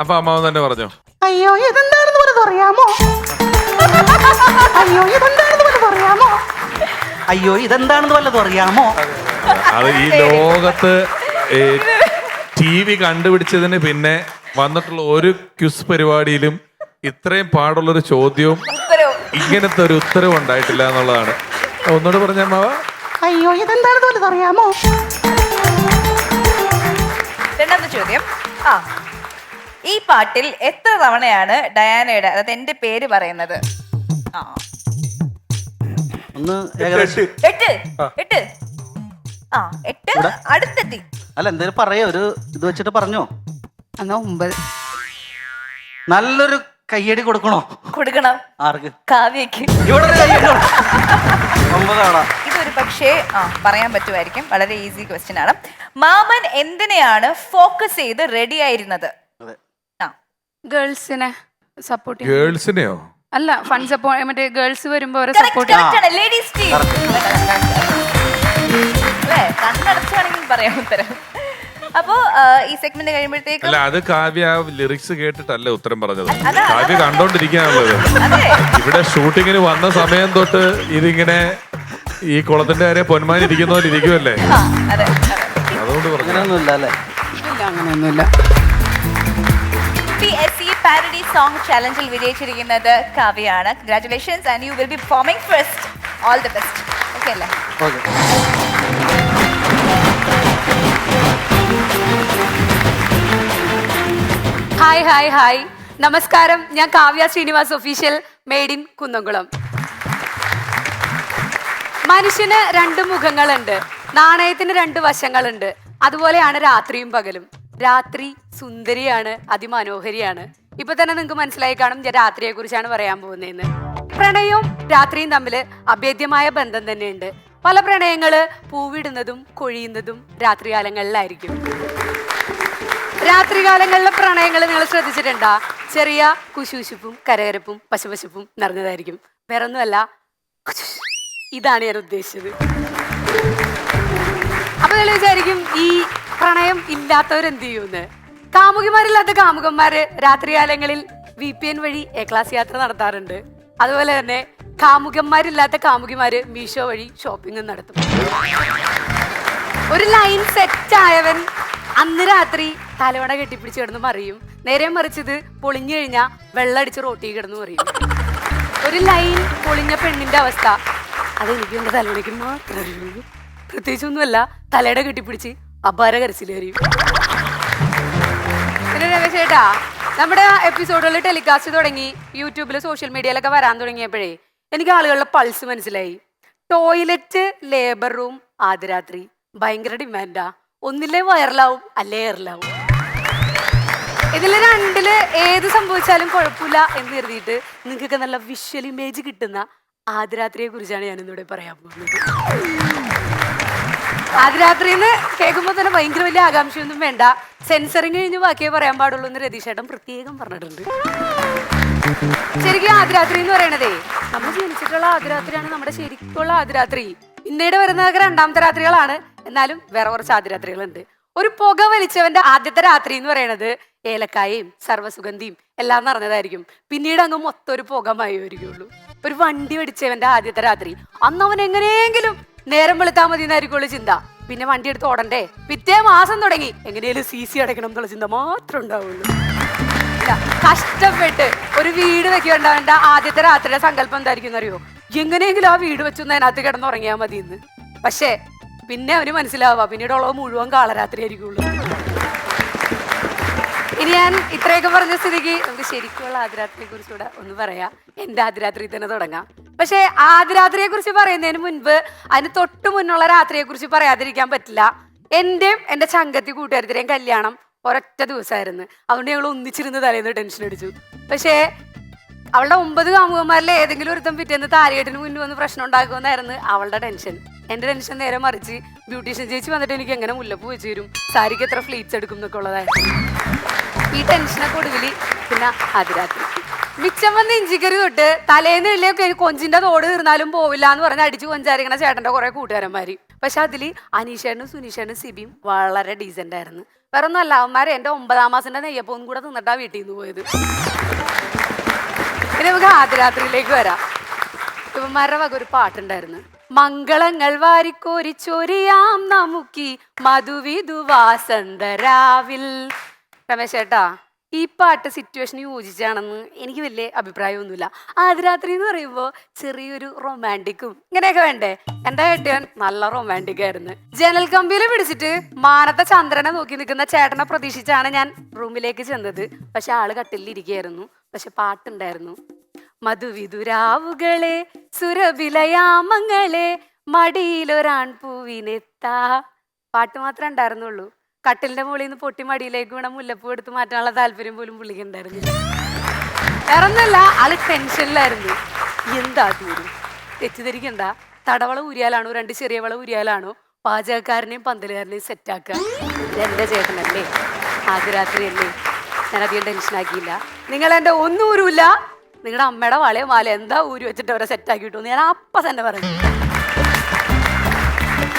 അപ്പൊ അമ്മാവൻ തന്നെ പറഞ്ഞോ. അയ്യോ ഇതെന്താണെന്ന് പോലും അറിയാമോ? അയ്യോ ഇതെന്താണെന്ന് പോലും അറിയാമോ? അയ്യോ ഇതെന്താണെന്ന് വല്ലതും അറിയാമോ? അത് ഈ ലോകത്ത് TV കണ്ടുപിടിച്ചതിന് പിന്നെ വന്നിട്ടുള്ള ഒരു ക്വിസ് പരിപാടിയിലും ഇത്രയും പാടുള്ളൊരു ചോദ്യവും ഉത്തരവും ഇങ്ങനത്തെ ഒരു ഉത്തരവും ഉണ്ടായിട്ടില്ല എന്നുള്ളതാണ്. ഒന്നുകൂടെ പറഞ്ഞ അമ്മാവ. അയ്യോ ഇതെന്താണെന്ന് പോലും അറിയാമോ? രണ്ടാമത്തെ ചോദ്യം. ആ ഈ പാട്ടിൽ എത്ര തവണയാണ് ഡയാനയുടെ, അതായത് എന്റെ പേര് പറയുന്നത്? ആ ഒന്ന് ഏകദേശം 8. 8. ആ 8 അടുത്തെത്തി. അല്ല എന്തേലും പറയോ, ഒരു ഇത് വെച്ചിട്ട് പറഞ്ഞോ. എന്നാ 9. നല്ലൊരു കയ്യടി കൊടുക്കണോ? കൊടുക്കണം. ആർക്ക്? കാവ്യക്ക്. ഇവിടെ ഒരു കയ്യടി കൊടു. 9 ആളാ. ഇതൊരു പക്ഷേ പറയാൻ പറ്റുമായിരിക്കും. വളരെ ഈസി ക്വസ്റ്റ്യൻ ആണ്. മാമൻ എന്തിനെയാണ് ഫോക്കസ് ചെയ്ത് റെഡി ആയിരുന്നത്? അതെ. ആ ഗേൾസിനെ സപ്പോർട്ട് ചെയ്യാൻ. ഗേൾസിനെയോ? അല്ല ഫൺ സപ്പോർട്ട്, മറ്റേ ഗേൾസ് വരുമ്പോ അവരെ correct, സപ്പോർട്ട് correct ആണ്. Ladies team. അല്ലേ? കണ്ണടച്ച് വേണമെങ്കിൽ പറയാം ഉത്തരം. അപ്പോ ഈ സെഗ്മെന്റ് കഴിയുമ്പോഴത്തേക്കും അല്ല അത് കാവ്യ ലിറിക്സ് കേട്ടിട്ടല്ല ഉത്തരം പറഞ്ഞത്. അതാ, കാവ്യ കണ്ടോണ്ടിരിക്കാനുള്ളത്. അതെ ഇവിടെ ഷൂട്ടിങ്ങിന് വന്ന സമയം തൊട്ട് ഇതിങ്ങനെ ഈ കുളത്തിന്റെ കാര്യം പൊന്മാൻ ഇരിക്കുന്ന പോലെ ഇരിക്കുമല്ലേ. ആ, അതെ അതുകൊണ്ട് പറഞ്ഞു. അങ്ങനെയൊന്നുമില്ല അല്ലേ? ഇല്ല അങ്ങനെയൊന്നുമില്ല. PSC പാരഡി സോങ് ചാലഞ്ചിൽ വിജയിച്ചിരിക്കുന്നത് കാവ്യയാണ്. Congratulations and you will be performing first. All the best. Okay അല്ലേ? ഓക്കെ. ഹായ് ഹായ് ഹായ് നമസ്കാരം. ഞാൻ Kavya Srinivas, official, made in Kunnamkulam. മനുഷ്യന് 2 മുഖങ്ങളുണ്ട്, നാണയത്തിന് 2 വശങ്ങളുണ്ട്. അതുപോലെയാണ് രാത്രിയും പകലും. രാത്രി സുന്ദരിയാണ്, അതിമനോഹരിയാണ്. ഇപ്പൊ തന്നെ നിങ്ങൾക്ക് മനസ്സിലായി കാണും ഞാൻ രാത്രിയെ കുറിച്ചാണ് പറയാൻ പോകുന്നതെന്ന്. പ്രണയവും രാത്രിയും തമ്മിൽ അഭേദ്യമായ ബന്ധം തന്നെയുണ്ട്. പല പ്രണയങ്ങള് പൂവിടുന്നതും കൊഴിയുന്നതും രാത്രികാലങ്ങളിലായിരിക്കും. രാത്രികാലങ്ങളിലെ പ്രണയങ്ങൾ നിങ്ങൾ ശ്രദ്ധിച്ചിട്ടുണ്ടാ? ചെറിയ കുശുശുപ്പും കരകരപ്പും പശുപശുപ്പും നിറഞ്ഞതായിരിക്കും. വേറൊന്നുമല്ല, ഇതാണ് ഞാൻ ഉദ്ദേശിച്ചത്. അപ്പൊ നിങ്ങൾ വിചാരിക്കും ഈ പ്രണയം ഇല്ലാത്തവരെന്ത് ചെയ്യുമെന്ന്. കാമുകിമാരില്ലാത്ത കാമുകന്മാര് രാത്രികാലങ്ങളിൽ VPN വഴി A ക്ലാസ് യാത്ര നടത്താറുണ്ട്. അതുപോലെ തന്നെ കാമുകന്മാരില്ലാത്ത കാമുകിമാര് മീഷോ വഴി ഷോപ്പിംഗ് നടത്തും. ഒരു ലൈൻ സെറ്റ് ആയവൻ അന്ന് രാത്രി തലവണ കെട്ടിപ്പിടിച്ച് കിടന്ന് മറിയും. നേരെ മറിച്ചത് പൊളിഞ്ഞു കഴിഞ്ഞാൽ വെള്ളടിച്ച് റോട്ടി കിടന്ന് മറിയും. ഒരു ലൈൻ പൊളിഞ്ഞ പെണ്ണിന്റെ അവസ്ഥ അതെനിക്ക് എന്റെ തലവണയ്ക്ക് മാത്രം അറിയുള്ളൂ. പ്രത്യേകിച്ചൊന്നുമല്ല, തലയുടെ കെട്ടിപ്പിടിച്ച് അപാര കരച്ചിലേറിയും. പിന്നെ രമേശേട്ടാ, നമ്മുടെ എപ്പിസോഡുകളിൽ ടെലികാസ്റ്റ് തുടങ്ങി യൂട്യൂബിൽ സോഷ്യൽ മീഡിയയിലൊക്കെ വരാൻ തുടങ്ങിയപ്പോഴേ എനിക്ക് ആളുകളുടെ പൾസ് മനസ്സിലായി. ടോയ്ലറ്റ്, ലേബർ റൂം, ആദ്യരാത്രി ഭയങ്കര ഡിമാൻഡാ. ഒന്നില്ലേ വൈറലാവും, അല്ലേ എയറിലാവും. ഇതിൽ 2 ഏത് സംഭവിച്ചാലും കുഴപ്പമില്ല എന്ന് കരുതിയിട്ട് നിങ്ങൾക്കൊക്കെ നല്ല വിഷ്വൽ ഇമേജ് കിട്ടുന്ന ആദ്യരാത്രിയെ കുറിച്ചാണ് ഞാൻ ഇന്നിവിടെ പറയാൻ പോകുന്നത്. ആദ്യരാത്രി എന്ന് കേൾക്കുമ്പോൾ തന്നെ ഭയങ്കര വലിയ ആകാംക്ഷയൊന്നും വേണ്ട. സെൻസറിങ് കഴിഞ്ഞ് ബാക്കിയേ പറയാൻ പാടുള്ളൂ എന്ന് രതീഷേട്ടൻ പ്രത്യേകം പറഞ്ഞിട്ടുണ്ട്. ശരിക്കും ആദ്യരാത്രി എന്ന് പറയണതേ നമ്മൾ ജനിച്ചിട്ടുള്ള ആദ്യരാത്രിയാണ് നമ്മുടെ ശരിക്കുള്ള ആദ്യരാത്രി. പിന്നീട് വരുന്നതൊക്കെ 2ാമത്തെ രാത്രികളാണ്. എന്നാലും വേറെ കുറച്ച് ആദ്യരാത്രികളുണ്ട്. ഒരു പുക വലിച്ചവന്റെ ആദ്യത്തെ രാത്രി എന്ന് പറയുന്നത് ഏലക്കായയും സർവ്വസുഗന്ധിയും എല്ലാം നിറഞ്ഞതായിരിക്കും. പിന്നീട് അങ്ങ് മൊത്തം ഒരു പുകമായിരിക്കുള്ളൂ. ഒരു വണ്ടി വെടിച്ചവന്റെ ആദ്യത്തെ രാത്രി, അന്ന് അവൻ എങ്ങനെയെങ്കിലും നേരം വെളുത്താൽ മതി എന്നായിരിക്കുള്ളൂ ചിന്ത. പിന്നെ വണ്ടി എടുത്ത് ഓടണ്ടേ, പിറ്റേ മാസം തുടങ്ങി എങ്ങനെയാലും CC അടയ്ക്കണം എന്നുള്ള ചിന്ത മാത്രം ഉണ്ടാവുള്ളൂ. കഷ്ടപ്പെട്ട് ഒരു വീട് വെക്കേണ്ടവന്റെ ആദ്യത്തെ രാത്രിയുടെ സങ്കല്പം എന്തായിരിക്കും അറിയോ? എങ്ങനെയെങ്കിലും ആ വീട് വെച്ചൊന്ന് അതിനകത്ത് കിടന്നുറങ്ങിയാൽ മതി എന്ന്. പക്ഷേ പിന്നെ അവന് മനസ്സിലാവുക പിന്നീടുള്ളത് മുഴുവൻ കാളരാത്രി ആയിരിക്കുള്ളൂ. ഇനി ഞാൻ ഇത്രയൊക്കെ പറഞ്ഞ സ്ഥിതിക്ക് നമുക്ക് ശരിക്കുള്ള ആദ്യരാത്രിയെ കുറിച്ചുകൂടെ ഒന്ന് പറയാം. എന്റെ ആദ്യരാത്രി തന്നെ തുടങ്ങാം. പക്ഷെ ആദ്യരാത്രിയെ കുറിച്ച് പറയുന്നതിന് മുൻപ് അതിന് തൊട്ട് മുന്നുള്ള രാത്രിയെ കുറിച്ച് പറയാതിരിക്കാൻ പറ്റില്ല. എന്റെയും എന്റെ ചങ്കത്തി കൂട്ടുകാരത്തിന്റെയും കല്യാണം ഒരൊറ്റ ദിവസമായിരുന്നു. അതുകൊണ്ട് ഞങ്ങൾ ഒന്നിച്ചിരുന്ന് തലേന്ന് ടെൻഷൻ അടിച്ചു. പക്ഷേ അവളുടെ 9 കാമുകന്മാരിലെ ഏതെങ്കിലും ഒരുത്തം പിറ്റേന്ന് താലികെട്ടിന് മുന്നിൽ വന്ന് പ്രശ്നം ഉണ്ടാക്കുമെന്നായിരുന്നു അവളുടെ ടെൻഷൻ. എന്റെ ടെൻഷൻ നേരെ മറിച്ച് ബ്യൂട്ടീഷ്യൻ ചേച്ചി വന്നിട്ട് എനിക്ക് എങ്ങനെ മുല്ലപ്പൂ വെച്ച് തരും, സാരിക്ക് എത്ര ഫ്ലീറ്റ്സ് എടുക്കും എന്നൊക്കെ ഉള്ളതായിരുന്നു. ഈ ടെൻഷനൊക്കെ ഒടുവിൽ പിന്നെ ആദ്യരാത്രി മിച്ചം വന്ന് ഇഞ്ചിക്കറി തൊട്ട് തലേന്ന് ഇള്ളിയൊക്കെ കൊഞ്ചിന്റെ തോട് തീർന്നാലും പോവില്ല എന്ന് പറഞ്ഞ് അടിച്ചു കൊഞ്ചാരിക്കണ ചേട്ടന്റെ കുറെ കൂട്ടുകാരന്മാര്. പക്ഷെ അതില് അനീഷേനും സുനീഷേനും സിബിയും വളരെ ഡീസന്റ് ആയിരുന്നു. വേറെ ഒന്നല്ല, അവന്മാര് എന്റെ 9ാം മാസത്തിന്റെ നെയ്യപ്പവും കൂടെ തിന്നിട്ടാ വീട്ടിൽ നിന്ന് പോയത്. ഇനി നമുക്ക് ആദ്യരാത്രിയിലേക്ക് വരാം. ഇവന്മാരുടെ വക ഒരു പാട്ടുണ്ടായിരുന്നു. മംഗളങ്ങൾ വാരിക്കോരിച്ചൊരിയാം നമുക്കി മധുവിധു വാസന്തരാവിൽ. രമേശ് ചേട്ടാ, ഈ പാട്ട് സിറ്റുവേഷന് യോജിച്ചാണെന്ന് എനിക്ക് വലിയ അഭിപ്രായമൊന്നുമില്ല. ആദ്യരാത്രി എന്ന് പറയുമ്പോൾ ചെറിയൊരു റൊമാൻറ്റിക്കും ഇങ്ങനെയൊക്കെ വേണ്ടേ? എന്റെ ഏട്ടൻ നല്ല റൊമാൻറ്റിക് ആയിരുന്നു. ജനൽ കമ്പിയിൽ പിടിച്ചിട്ട് മാനത്തെ ചന്ദ്രനെ നോക്കി നിൽക്കുന്ന ചേട്ടനെ പ്രതീക്ഷിച്ചാണ് ഞാൻ റൂമിലേക്ക് ചെന്നത്. പക്ഷെ ആള് കട്ടിലിരിക്കുകയായിരുന്നു. പക്ഷെ പാട്ടുണ്ടായിരുന്നു. മധുവിധുരാവുകളെ സുരഭിലയാമങ്ങളെ മടിയിലൊരാൺപൂവിനെത്താ. പാട്ട് മാത്രമേ ഉണ്ടായിരുന്നുള്ളൂ. കട്ടിലിന്റെ മുകളിൽ നിന്ന് പൊട്ടി മടിയിലേക്ക് വീണ മുല്ലപ്പൂ എടുത്ത് മാറ്റാനുള്ള താല്പര്യം പോലും പുള്ളിക്ക് ഉണ്ടായിരുന്നില്ല. വേറെ ഒന്നല്ല, ആള് ടെൻഷനിലായിരുന്നു. എന്താ തീരും തെറ്റിദ്ധരിക്കണ്ട, തടവള ഊരിയാലാണോ 2 ചെറിയ വള ഊരിയാലാണോ പാചകക്കാരനെയും പന്തലുകാരനെയും സെറ്റാക്കുക? എന്റെ ചേട്ടനല്ലേ, ആദ്യരാത്രി അല്ലേ, ഞാൻ അധികം ടെൻഷനാക്കിയില്ല. നിങ്ങൾ എന്റെ ഒന്നും ഊരുമില്ല, നിങ്ങളുടെ അമ്മയുടെ വളയോ മാല എന്താ ഊരി വെച്ചിട്ട് അവരെ സെറ്റാക്കി കിട്ടുമെന്ന് ഞാൻ അപ്പം തന്നെ പറഞ്ഞു.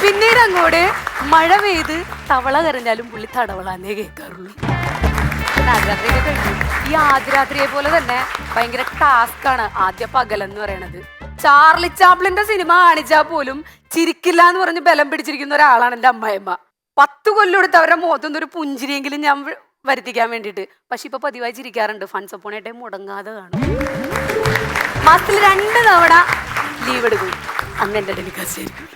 പിന്നീട് അങ്ങോട്ട് മഴ പെയ്ത് തവള കരഞ്ഞാലും പുള്ളി തടവളാന്നേ കേൾക്കാറുള്ളൂ. ആദ്യരാത്രിയൊക്കെ കഴിഞ്ഞു. ഈ ആദ്യരാത്രിയെ പോലെ തന്നെ ഭയങ്കര ടാസ്ക്കാണ് ആദ്യ പകലെന്ന് പറയണത്. ചാർലി ചാപ്ലിന്റെ സിനിമ കാണിച്ചാൽ പോലും ചിരിക്കില്ല എന്ന് പറഞ്ഞ് ബലം പിടിച്ചിരിക്കുന്ന ഒരാളാണ് എൻ്റെ അമ്മായിമ്മ. 10 കൊല്ലം എടുത്ത് അവരുടെ മുഖത്തുനിന്ന് ഒരു പുഞ്ചിരിയെങ്കിലും ഞാൻ വരുത്തിക്കാൻ വേണ്ടിയിട്ട്. പക്ഷെ ഇപ്പൊ പതിവായി ചിരിക്കാറുണ്ട്. ഫൺസ് അപ്പോൺ എ ടൈം മുടങ്ങാതെ കാണും. മാസത്തിൽ 2 തവണ ലീവ് എടുക്കും. അന്ന് എൻ്റെ ഡെലിക്കാസ് ആയിരിക്കും.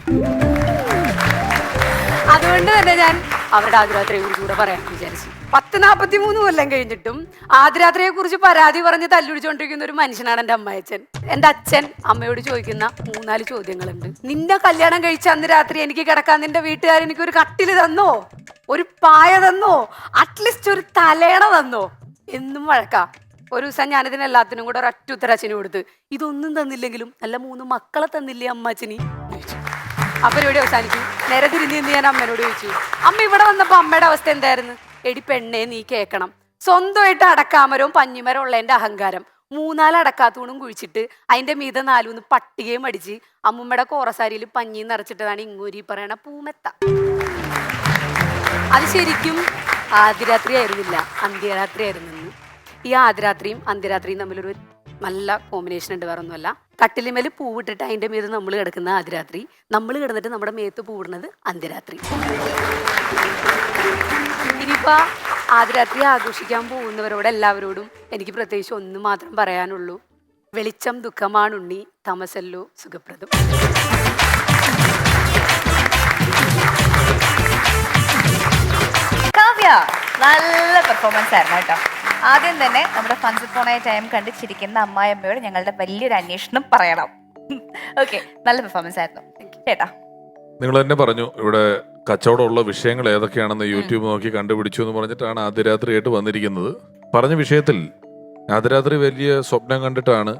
അതുകൊണ്ട് തന്നെ ഞാൻ അവരുടെ ആദ്യരാത്രിയെ കുറിച്ച് കൂടെ പറയാൻ വിചാരിച്ചു. 10-43 കൊല്ലം കഴിഞ്ഞിട്ടും ആദ്യരാത്രിയെ കുറിച്ച് പരാതി പറഞ്ഞ് തല്ലുപിടിച്ചുകൊണ്ടിരിക്കുന്ന ഒരു മനുഷ്യനാണ് എൻ്റെ അമ്മായച്ചൻ. എൻ്റെ അച്ഛൻ അമ്മയോട് ചോദിക്കുന്ന 3-4 ചോദ്യങ്ങളുണ്ട്. നിന്റെ കല്യാണം കഴിച്ച അന്ന് രാത്രി എനിക്ക് കിടക്കാൻ നിന്റെ വീട്ടുകാർ എനിക്ക് ഒരു കട്ടില് തന്നോ, ഒരു പായ തന്നോ, അറ്റ്ലീസ്റ്റ് ഒരു തലേണ തന്നോ? എന്നും വഴക്കാ. ഒരു ദിവസം ഞാനിതിനെല്ലാത്തിനും കൂടെ ഒരൊറ്റ ഉത്തരച്ചന് കൊടുത്ത്, ഇതൊന്നും തന്നില്ലെങ്കിലും നല്ല 3 മക്കളെ തന്നില്ലേ അമ്മാച്ചനി ചോദിച്ചു. ആ പരിപാടി അവസാനിച്ചു. നേരെ തിരിഞ്ഞ് ഞാൻ അമ്മേനോട് ചോദിച്ചു, അമ്മ ഇവിടെ വന്നപ്പോ അമ്മയുടെ അവസ്ഥ എന്തായിരുന്നു? എടി പെണ്ണെ, നീ കേൾക്കണം, സ്വന്തമായിട്ട് അടക്കാമരവും പഞ്ഞിമരം ഉള്ളതിന്റെ അഹങ്കാരം 3-4 അടക്കാത്തൂണും കുഴിച്ചിട്ട് അതിന്റെ മീതെ 4-3 പട്ടികയും അടിച്ച് അമ്മുമ്മയുടെ കോറസാരിയിൽ പഞ്ഞി നിറച്ചിട്ടതാണ് ഇങ്ങൂരി പറയണ പൂമെത്ത. അത് ശരിക്കും ആദ്യരാത്രി ആയിരുന്നില്ല, അന്ത്യരാത്രി ആയിരുന്നു. ഈ ആദ്യരാത്രിയും അന്ത്യരാത്രിയും തമ്മിലൊരു നല്ല കോമ്പിനേഷൻ ഉണ്ട്. വേറെ ഒന്നുമല്ല, കട്ടിലിമേൽ പൂവിട്ടിട്ട് അതിൻ്റെ മീത് നമ്മൾ കിടക്കുന്ന ആദ്യരാത്രി, നമ്മൾ കിടന്നിട്ട് നമ്മുടെ മേത്ത് പൂവിടുന്നത് അന്ത്യരാത്രി. ഇനിയിപ്പോൾ ആദ്യരാത്രി ആഘോഷിക്കാൻ പോകുന്നവരോട് എല്ലാവരോടും എനിക്ക് പ്രത്യേകിച്ച് ഒന്ന് മാത്രം പറയാനുള്ളൂ. വെളിച്ചം ദുഃഖമാണുണ്ണി, തമസല്ലോ സുഖപ്രദം. കാവ്യ, നല്ല പെർഫോമൻസ് ആയിരുന്നു കേട്ടോ. ആദ്യം തന്നെ നമ്മുടെ ഫൺസ് അപ്പോൺ എ ടൈം കണ്ട് ചിരിക്കുന്ന അമ്മായിയമ്മയോട് ഞങ്ങളുടെ വലിയൊരു അന്വേഷണം പറയണം. ഓക്കെ, നല്ല പെർഫോമൻസ് ആയിരുന്നു ചേട്ടാ. നിങ്ങൾ തന്നെ പറഞ്ഞു ഇവിടെ കച്ചവടമുള്ള വിഷയങ്ങൾ ഏതൊക്കെയാണെന്ന് യൂട്യൂബ് നോക്കി കണ്ടുപിടിച്ചു എന്ന് പറഞ്ഞിട്ടാണ് ആദ്യരാത്രിയായിട്ട് വന്നിരിക്കുന്നത്. പറഞ്ഞ വിഷയത്തിൽ ആദ്യരാത്രി വലിയ സ്വപ്നം കണ്ടിട്ടാണ്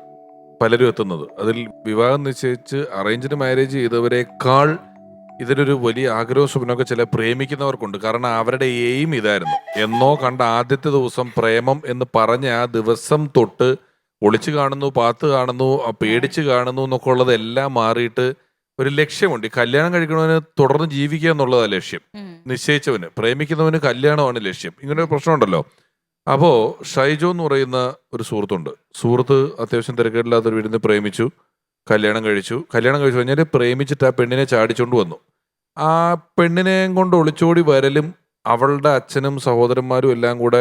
പലരും എത്തുന്നത്. അതിൽ വിവാഹം നിശ്ചയിച്ച് അറേഞ്ച്ഡ് മാരേജ് ചെയ്തവരെക്കാൾ ഇതിലൊരു വലിയ ആഗ്രഹ സ്വപ്നമൊക്കെ ചില പ്രേമിക്കുന്നവർക്കുണ്ട്. കാരണം അവരുടെ എയിം ഇതായിരുന്നു. എന്നോ കണ്ട ആദ്യത്തെ ദിവസം പ്രേമം എന്ന് പറഞ്ഞ ആ ദിവസം തൊട്ട് ഒളിച്ചു കാണുന്നു, പാത്ത് കാണുന്നു, പേടിച്ച് കാണുന്നു എന്നൊക്കെ ഉള്ളതെല്ലാം മാറിയിട്ട് ഒരു ലക്ഷ്യമുണ്ട്. കല്യാണം കഴിക്കണവന് തുടർന്ന് ജീവിക്കുക എന്നുള്ളതാണ് ലക്ഷ്യം. നിശ്ചയിച്ചവന്, പ്രേമിക്കുന്നവന് കല്യാണമാണ് ലക്ഷ്യം. ഇങ്ങനെ ഒരു പ്രശ്നമുണ്ടല്ലോ. അപ്പോൾ ഷൈജോ എന്ന് പറയുന്ന ഒരു സുഹൃത്തുണ്ട്. സുഹൃത്ത് അത്യാവശ്യം തിരക്കേടില്ലാത്തൊരു വീടിന് പ്രേമിച്ചു, കല്യാണം കഴിച്ചു കഴിഞ്ഞാൽ പ്രേമിച്ചിട്ട് ആ പെണ്ണിനെ ചാടിച്ചോണ്ട് വന്നു. ആ പെണ്ണിനെയും കൊണ്ട് ഒളിച്ചോടി വരലും അവളുടെ അച്ഛനും സഹോദരന്മാരും എല്ലാം കൂടെ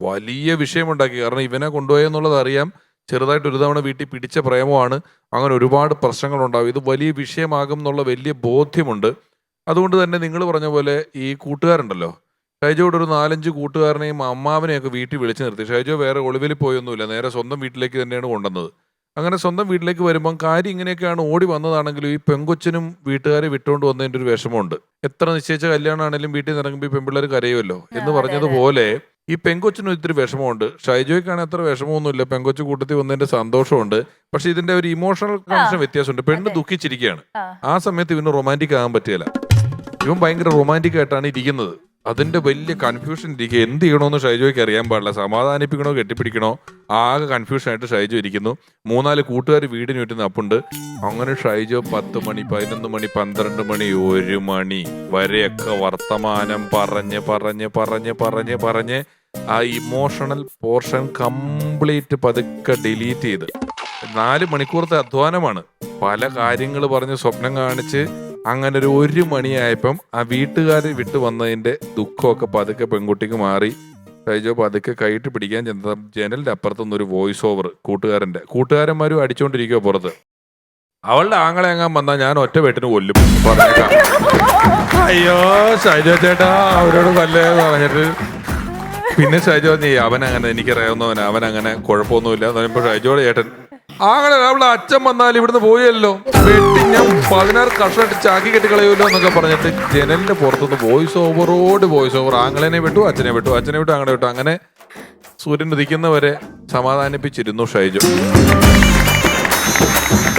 വലിയ വിഷയമുണ്ടാക്കി. കാരണം ഇവനെ കൊണ്ടുപോയെന്നുള്ളത് അറിയാം, ചെറുതായിട്ട് ഒരു തവണ വീട്ടിൽ പിടിച്ച പ്രേമമാണ്, അങ്ങനെ ഒരുപാട് പ്രശ്നങ്ങളുണ്ടാവും, ഇത് വലിയ വിഷയമാകും എന്നുള്ള വലിയ ബോധ്യമുണ്ട്. അതുകൊണ്ട് തന്നെ നിങ്ങൾ പറഞ്ഞ പോലെ ഈ കൂട്ടുകാരുണ്ടല്ലോ, ഷൈജോയുടെ ഒരു 4-5 കൂട്ടുകാരനെയും അമ്മാവനെയൊക്കെ വീട്ടിൽ വിളിച്ചു നിർത്തി. ഷൈജോ വേറെ ഒളിവിൽ പോയൊന്നുമില്ല, നേരെ സ്വന്തം വീട്ടിലേക്ക് തന്നെയാണ് കൊണ്ടുവന്നത്. അങ്ങനെ സ്വന്തം വീട്ടിലേക്ക് വരുമ്പം കാര്യം ഇങ്ങനെയൊക്കെയാണ് ഓടി വന്നതാണെങ്കിലും ഈ പെങ്കൊച്ചിനും വീട്ടുകാരെ വിട്ടുകൊണ്ട് വന്നതിൻ്റെ ഒരു വിഷമമുണ്ട്. എത്ര നിശ്ചയിച്ച കല്യാണമാണെങ്കിലും വീട്ടിൽ നിന്ന് ഇറങ്ങുമ്പോൾ ഈ പെൺപിള്ളേർ കരയുമല്ലോ എന്ന് പറഞ്ഞതുപോലെ ഈ പെങ്കൊച്ചിനും ഇത്തിരി വിഷമമുണ്ട്. ഷൈജോയ്ക്കാണ് അത്ര വിഷമമൊന്നുമില്ല, പെങ്കൊച്ചു കൂട്ടത്തിൽ വന്നതിന്റെ സന്തോഷമുണ്ട്. പക്ഷെ ഇതിന്റെ ഒരു ഇമോഷണൽ കണക്ഷൻ വ്യത്യാസമുണ്ട്. പെണ്ണ് ദുഃഖിച്ചിരിക്കുകയാണ്. ആ സമയത്ത് ഇവന് റൊമാൻറ്റിക് ആകാൻ പറ്റിയല്ല. ഇവൻ ഭയങ്കര റൊമാൻറ്റിക് ആയിട്ടാണ് ഇരിക്കുന്നത്. അതിന്റെ വലിയ കൺഫ്യൂഷൻ ഇരിക്കുക. എന്ത് ചെയ്യണമെന്ന് ഷൈജോയ്ക്ക് അറിയാൻ പാടില്ല. സമാധാനിപ്പിക്കണോ കെട്ടിപ്പിടിക്കണോ ആകെ കൺഫ്യൂഷൻ ആയിട്ട് ഷൈജോ ഇരിക്കുന്നു. 3-4 കൂട്ടുകാർ വീടിന് ചുറ്റും അപ്പുണ്ട്. അങ്ങനെ ഷൈജോ 10 മണി 11 മണി 12 മണി 1 മണി വരെയൊക്കെ വർത്തമാനം പറഞ്ഞ് ആ ഇമോഷണൽ പോർഷൻ കംപ്ലീറ്റ് പതുക്കെ ഡിലീറ്റ് ചെയ്ത് 4 മണിക്കൂറത്തെ അധ്വാനമാണ്. പല കാര്യങ്ങൾ പറഞ്ഞ് സ്വപ്നം കാണിച്ച് അങ്ങനെ ഒരു 1 മണിയായപ്പം ആ വീട്ടുകാർ വിട്ടു വന്നതിന്റെ ദുഃഖമൊക്കെ പതുക്കെ പെൺകുട്ടിക്ക് മാറി. ഷൈജോ പതുക്കെ കൈയിട്ട് പിടിക്കാൻ ചെന്ന ജനലിന്റെ അപ്പുറത്തുനിന്ന് ഒരു വോയിസ് ഓവർ കൂട്ടുകാരന്മാരും അടിച്ചോണ്ടിരിക്കുക പുറത്ത്. അവളുടെ ആങ്ങളെ അങ്ങാൻ വന്നാൽ ഞാൻ ഒറ്റ വെട്ടിന് കൊല്ലും പറഞ്ഞേക്കാം. അയ്യോ ഷൈജോ ചേട്ടാ അവരോട് കൊല്ലേന്ന് പറഞ്ഞിട്ട് പിന്നെ ഷൈജോ നീ അവനങ്ങനെ എനിക്കറിയാവുന്നവനാ, അവനങ്ങനെ കുഴപ്പമൊന്നുമില്ല എന്ന് പറയുമ്പോൾ ഷൈജോയുടെ ചേട്ടൻ ആങ്ങളെ അവളുടെ അച്ഛൻ വന്നാൽ ഇവിടുന്ന് പോയല്ലോ, വെട്ടി ഞാൻ 16 കഷ്ണമായിട്ട് ചാക്കി കെട്ടി കളയുമല്ലോ എന്നൊക്കെ പറഞ്ഞിട്ട് ജനലിന്റെ പുറത്തുനിന്ന് വോയിസ് ഓവർ ആങ്ങളെനെ വിട്ടു അച്ഛനെ വിട്ടു ആങ്ങളെ വിട്ടു. അങ്ങനെ സൂര്യൻ ഉദിക്കുന്നവരെ സമാധാനിപ്പിച്ചിരുന്നു ഷൈജോ.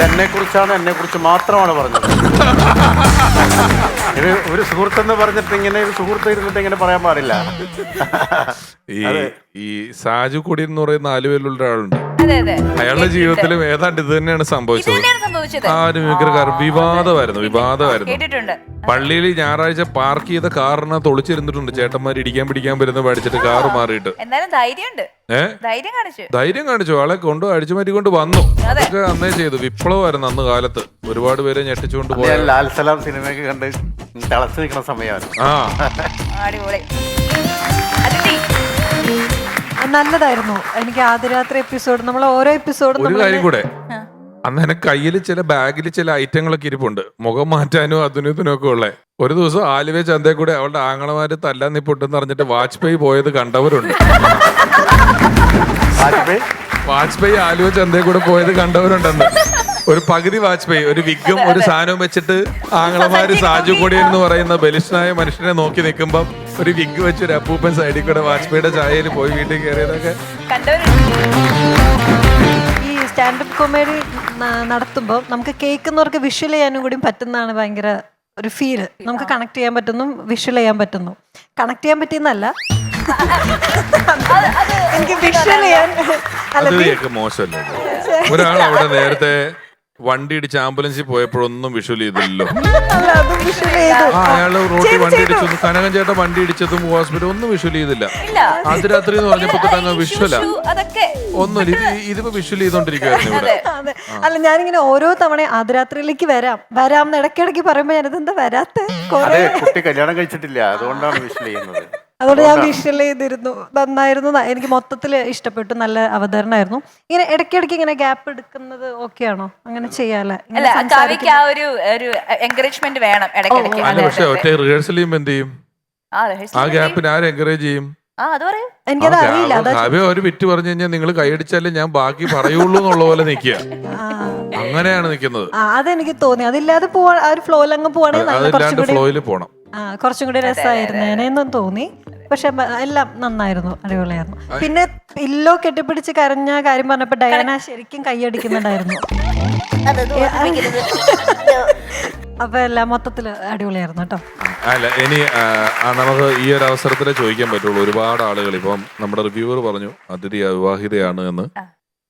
എന്നെ കുറിച്ച് മാത്രമാണ് പറഞ്ഞത്. ഇത് ഒരു സുഹൃത്തെന്ന് പറഞ്ഞിട്ട് ഇങ്ങനെ ഒരു സുഹൃത്ത് ഇരുന്നിട്ട് ഇങ്ങനെ പറയാൻ പാടില്ല. ഈ സാജു കൊടി എന്ന് പറയുന്ന ആലുവയിലുള്ള ഒരാളുണ്ട്. അതെ അതെ അയാളുടെ ജീവിതത്തിലും ഏതാണ്ട് ഇത് തന്നെയാണ് സംഭവിച്ചത്. സംഭവിച്ചത് ആ ഒരു മിമിക്രിക്കാരൻ വിവാദമായിരുന്നു. കേട്ടിട്ടുണ്ട്. പള്ളിയിൽ ഞായറാഴ്ച പാർക്ക് ചെയ്ത കാറിന് തൊളിച്ചിരുന്നിട്ടുണ്ട്. ചേട്ടന്മാർ ഇടിക്കാൻ പിടിക്കാൻ വരുന്ന പഠിച്ചിട്ട് കാറ് മാറിയിട്ട്. എന്നാലും ധൈര്യമുണ്ട്, ധൈര്യം കാണിച്ചു. ആളെ കൊണ്ട് അടിച്ചു മാറ്റിക്കൊണ്ട് വന്നു. അതൊക്കെ അന്നേ ചെയ്തു. വിപ്ലവമായിരുന്നു അന്ന് കാലത്ത്. ഒരുപാട് പേരെ ഞെട്ടിച്ചുകൊണ്ട് പോയ ലാൽ സലാം സിനിമയൊക്കെ കണ്ട് തിളച്ചു നിൽക്കുന്ന സമയമാണ്. അടിപൊളി. നല്ലതായിരുന്നു. എനിക്ക് ആദ്യരാത്രി എപ്പിസോഡ് നമ്മൾ ഓരോ എപ്പിസോഡും ഒരു കാര്യം കൂടെ, അന്ന് എനിക്ക് കയ്യിൽ ചില ബാഗിൽ ചില ഐറ്റങ്ങളൊക്കെ ഇരിപ്പുണ്ട്, മുഖം മാറ്റാനും അതിനും ഒക്കെ ഉള്ള. ഒരു ദിവസം ആലുവ ചന്തയിൽ കൂടെ അവളുടെ ആങ്ങളമാര് തല്ലാൻ നിപ്പൊട്ടെന്ന് പറഞ്ഞിട്ട് വാജ്പേയി പോയത് കണ്ടവരുണ്ട്. വാജ്പേയി ആലുവ ചന്തയിൽ കൂടെ പോയത് കണ്ടവരുണ്ടെന്ന്. ഒരു പകുതി വാജ്പേയി ഒരു വിഗും ഒരു സാധനവും വെച്ചിട്ട് ആങ്ങളമാര് സാജു കൊടിയൻ എന്ന് പറയുന്ന ബലിഷ്ഠനായ മനുഷ്യനെ നോക്കി നിൽക്കുമ്പം ഒരു വിഗ് വെച്ച് ഒരു അപ്പൂപ്പൻ സൈഡിൽ കൂടെ വാജ്പേയിയുടെ ചായയിൽ പോയി വീട്ടിൽ കയറിയതൊക്കെ. ഈ സ്റ്റാൻഡപ്പ് കോമഡി നടത്തുമ്പോൾ നമുക്ക് കേൾക്കുന്നവർക്ക് വിഷ്വൽ ചെയ്യാനും കൂടി പറ്റുന്നതാണ് ഭയങ്കര ഒരു ഫീല്. നമുക്ക് കണക്ട് ചെയ്യാൻ പറ്റുന്നു, വിഷ്വൽ ചെയ്യാൻ പറ്റുന്നു. കണക്ട് ചെയ്യാൻ പറ്റിയെന്നല്ല, എനിക്ക് വിഷ്വൽ ചെയ്യാൻ അതൊക്കെ മോശമല്ലേ? ഒരാൾ അവിടെ നേരത്തെ വണ്ടി ഇടിച്ച് ആംബുലൻസിൽ പോയപ്പോഴൊന്നും വിഷ്വൽ ചെയ്തില്ലല്ലോ. അയാള് റോട്ടിൽ വണ്ടി ഇടിച്ചു, കനകൻ ചേട്ടൻ വണ്ടി ഇടിച്ചതും ഹോസ്പിറ്റൽ ഒന്നും വിഷ്വൽ ചെയ്തില്ല. ആദ്യരാത്രി എന്ന് പറഞ്ഞപ്പോ തൊട്ടങ്ങ് വിഷ്വലാ ഒന്നും. ഇതിപ്പോ വിഷ്വൽ ചെയ്തോണ്ടിരിക്കുവായിരുന്നു ഇവിടെ. അല്ല, ഞാനിങ്ങനെ ഓരോ തവണ ആദ്യരാത്രിയിലേക്ക് വരാം ഇടയ്ക്കിടയ്ക്ക് പറയുമ്പോ ഞാനത് എന്താ വരാത്ത കുട്ടി കല്യാണം കഴിച്ചിട്ടില്ല, അതുകൊണ്ടാണ് വിഷ്വൽ ചെയ്യുന്നത്. അതുകൊണ്ട് ഞാൻ വിഷ്വൽ ചെയ്തിരുന്നു. നന്നായിരുന്നു. എനിക്ക് മൊത്തത്തിൽ ഇഷ്ടപ്പെട്ടു. നല്ല അവതരണമായിരുന്നു. ഇങ്ങനെ ഇടയ്ക്കിടയ്ക്ക് ഇങ്ങനെ ഗ്യാപ്പ് എടുക്കുന്നത് ഓക്കെയാണോ? അങ്ങനെ ചെയ്യാല്ലേ? എൻകറേജ്മെന്റ് വേണം ഇടയ്ക്കിടയ്ക്ക്. പക്ഷെ ഒറ്റ റിഹേഴ്സൽ ചെയ്യുമ്പോ എന്ത് ചെയ്യും? ആ ഗ്യാപ്പിന് ആരും എൻകറേജ് ചെയ്യും? എനിക്കത് അറിയില്ല. ഒരു വിറ്റ് പറഞ്ഞു കഴിഞ്ഞാൽ നിങ്ങൾ കൈയടിച്ചാലേ ഞാൻ ബാക്കി പറയുള്ളൂ എന്നുള്ള പോലെ നിൽക്കുക. അങ്ങനെയാണ് നിൽക്കുന്നത്. അതെനിക്ക് തോന്നി. അതില്ലാതെ പോവാ, ആ ഒരു ഫ്ലോയിൽ അങ്ങ് പോവാണെങ്കിൽ ഫ്ലോയിൽ പോണം. കുറച്ചും കൂടി രസമായിരുന്നേനെന്നും തോന്നി. പക്ഷെ എല്ലാം നന്നായിരുന്നു, അടിപൊളിയായിരുന്നു. പിന്നെ പില്ലോ കെട്ടിപ്പിടിച്ച് കരഞ്ഞ കാര്യം പറഞ്ഞപ്പോ ഡയാന ശരിക്കും കൈയടിക്കുന്നുണ്ടായിരുന്നു. അപ്പൊ എല്ലാം മൊത്തത്തില് അടിപൊളിയായിരുന്നു കേട്ടോ. അല്ല, ഇനി നമുക്ക് ഈ ഒരു അവസരത്തിലേ ചോദിക്കാൻ പറ്റുള്ളൂ. ഒരുപാട് ആളുകൾ ഇപ്പം നമ്മുടെ റിവ്യൂവർ പറഞ്ഞു അതിഥി അവിവാഹിതയാണ് എന്ന്.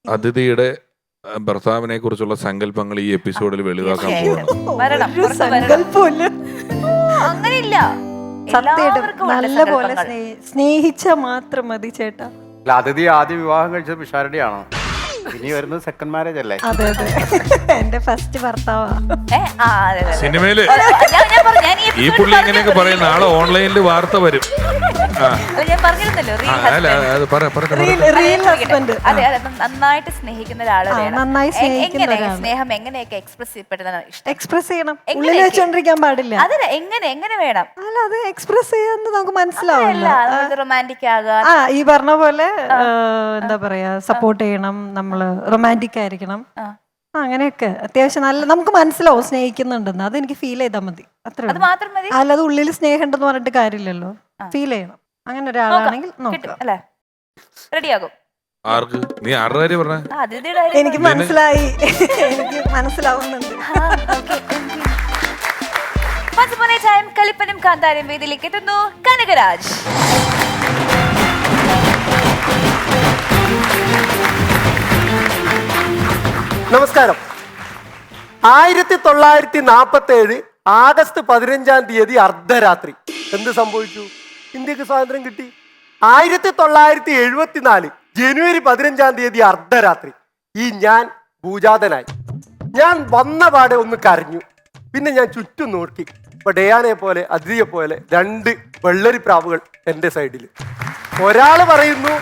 അതിഥിയുടെ ഭർത്താവിനെ കുറിച്ചുള്ള സങ്കല്പങ്ങൾ ഈ എപ്പിസോഡിൽ വലുതാക്കാൻ സങ്കല്പമില്ല, അങ്ങനെയില്ല. സത്യമായിട്ടും നല്ലപോലെ സ്നേഹിച്ച മാത്രം മതി ചേട്ടാ. അതിഥി ആദ്യ വിവാഹം കഴിച്ചത് പിഷാരടിയാണോ? ഇനി വരുന്നത് സെക്കൻഡ് മാരേജ് അല്ലേ? അതെ അതെ, എന്റെ ഫസ്റ്റ് ഭർത്താവാ. സിനിമയില് ഈ പുള്ളി എങ്ങനെയൊക്കെ പറയും. നാളെ ഓൺലൈനിൽ വാർത്ത വരും. നന്നായിട്ട് സ്നേഹിക്കുന്ന ഒരാള് സ്നേഹം എങ്ങനെയൊക്കെ എക്സ്പ്രസ് ചെയ്യണം, ഉള്ളിൽ വെച്ചോണ്ടിരിക്കാൻ പാടില്ല. അതിന് എങ്ങനെ വേണം? അല്ല, അത് എക്സ്പ്രസ് ചെയ്യാന്ന് നമുക്ക് മനസ്സിലാവില്ല. റൊമാൻറ്റിക് ആകാൻ ഈ പറഞ്ഞ പോലെ എന്താ പറയാ, സപ്പോർട്ട് ചെയ്യണം, നമ്മള് റൊമാൻറ്റിക് ആയിരിക്കണം. അങ്ങനെയൊക്കെ അത്യാവശ്യം നല്ല നമുക്ക് മനസ്സിലാവും സ്നേഹിക്കുന്നുണ്ടെന്ന്. അതെനിക്ക് ഫീൽ ചെയ്താൽ മതി, അത്ര. അല്ലാതെ ഉള്ളിൽ സ്നേഹം ഉണ്ടെന്ന് പറഞ്ഞിട്ട് കാര്യമില്ലല്ലോ. ഫീൽ ചെയ്യണം. അങ്ങനെ ഒരാളാണെങ്കിൽ നോക്കാം. റെഡിയാകും. ആർക്ക്? നീ ആരുടെ കാര്യം പറഞ്ഞ? എനിക്ക് മനസ്സിലായി, എനിക്ക് മനസ്സിലാവുന്നുണ്ട്. Once upon a time, കലിപ്പനും കാന്താരം വേദിയിലേക്ക് എത്തുന്നു കനകരാജ്. നമസ്കാരം. 1947 ആഗസ്റ്റ് 15 അർദ്ധരാത്രി എന്ത് സംഭവിച്ചു? ഇന്ത്യക്ക് സ്വാതന്ത്ര്യം കിട്ടി. 1974 ജനുവരി 15 അർദ്ധരാത്രി ഞാൻ ഭൂജാതനായി. ഞാൻ വന്ന പാടെ ഒന്ന് കരഞ്ഞു. പിന്നെ ഞാൻ ചുറ്റും നോക്കി. ഇപ്പൊ ഡയാനെ പോലെ അതിഥിയെ പോലെ 2 വെള്ളരിപ്രാവുകൾ എൻ്റെ സൈഡിൽ. ഒരാള് പറയുന്നു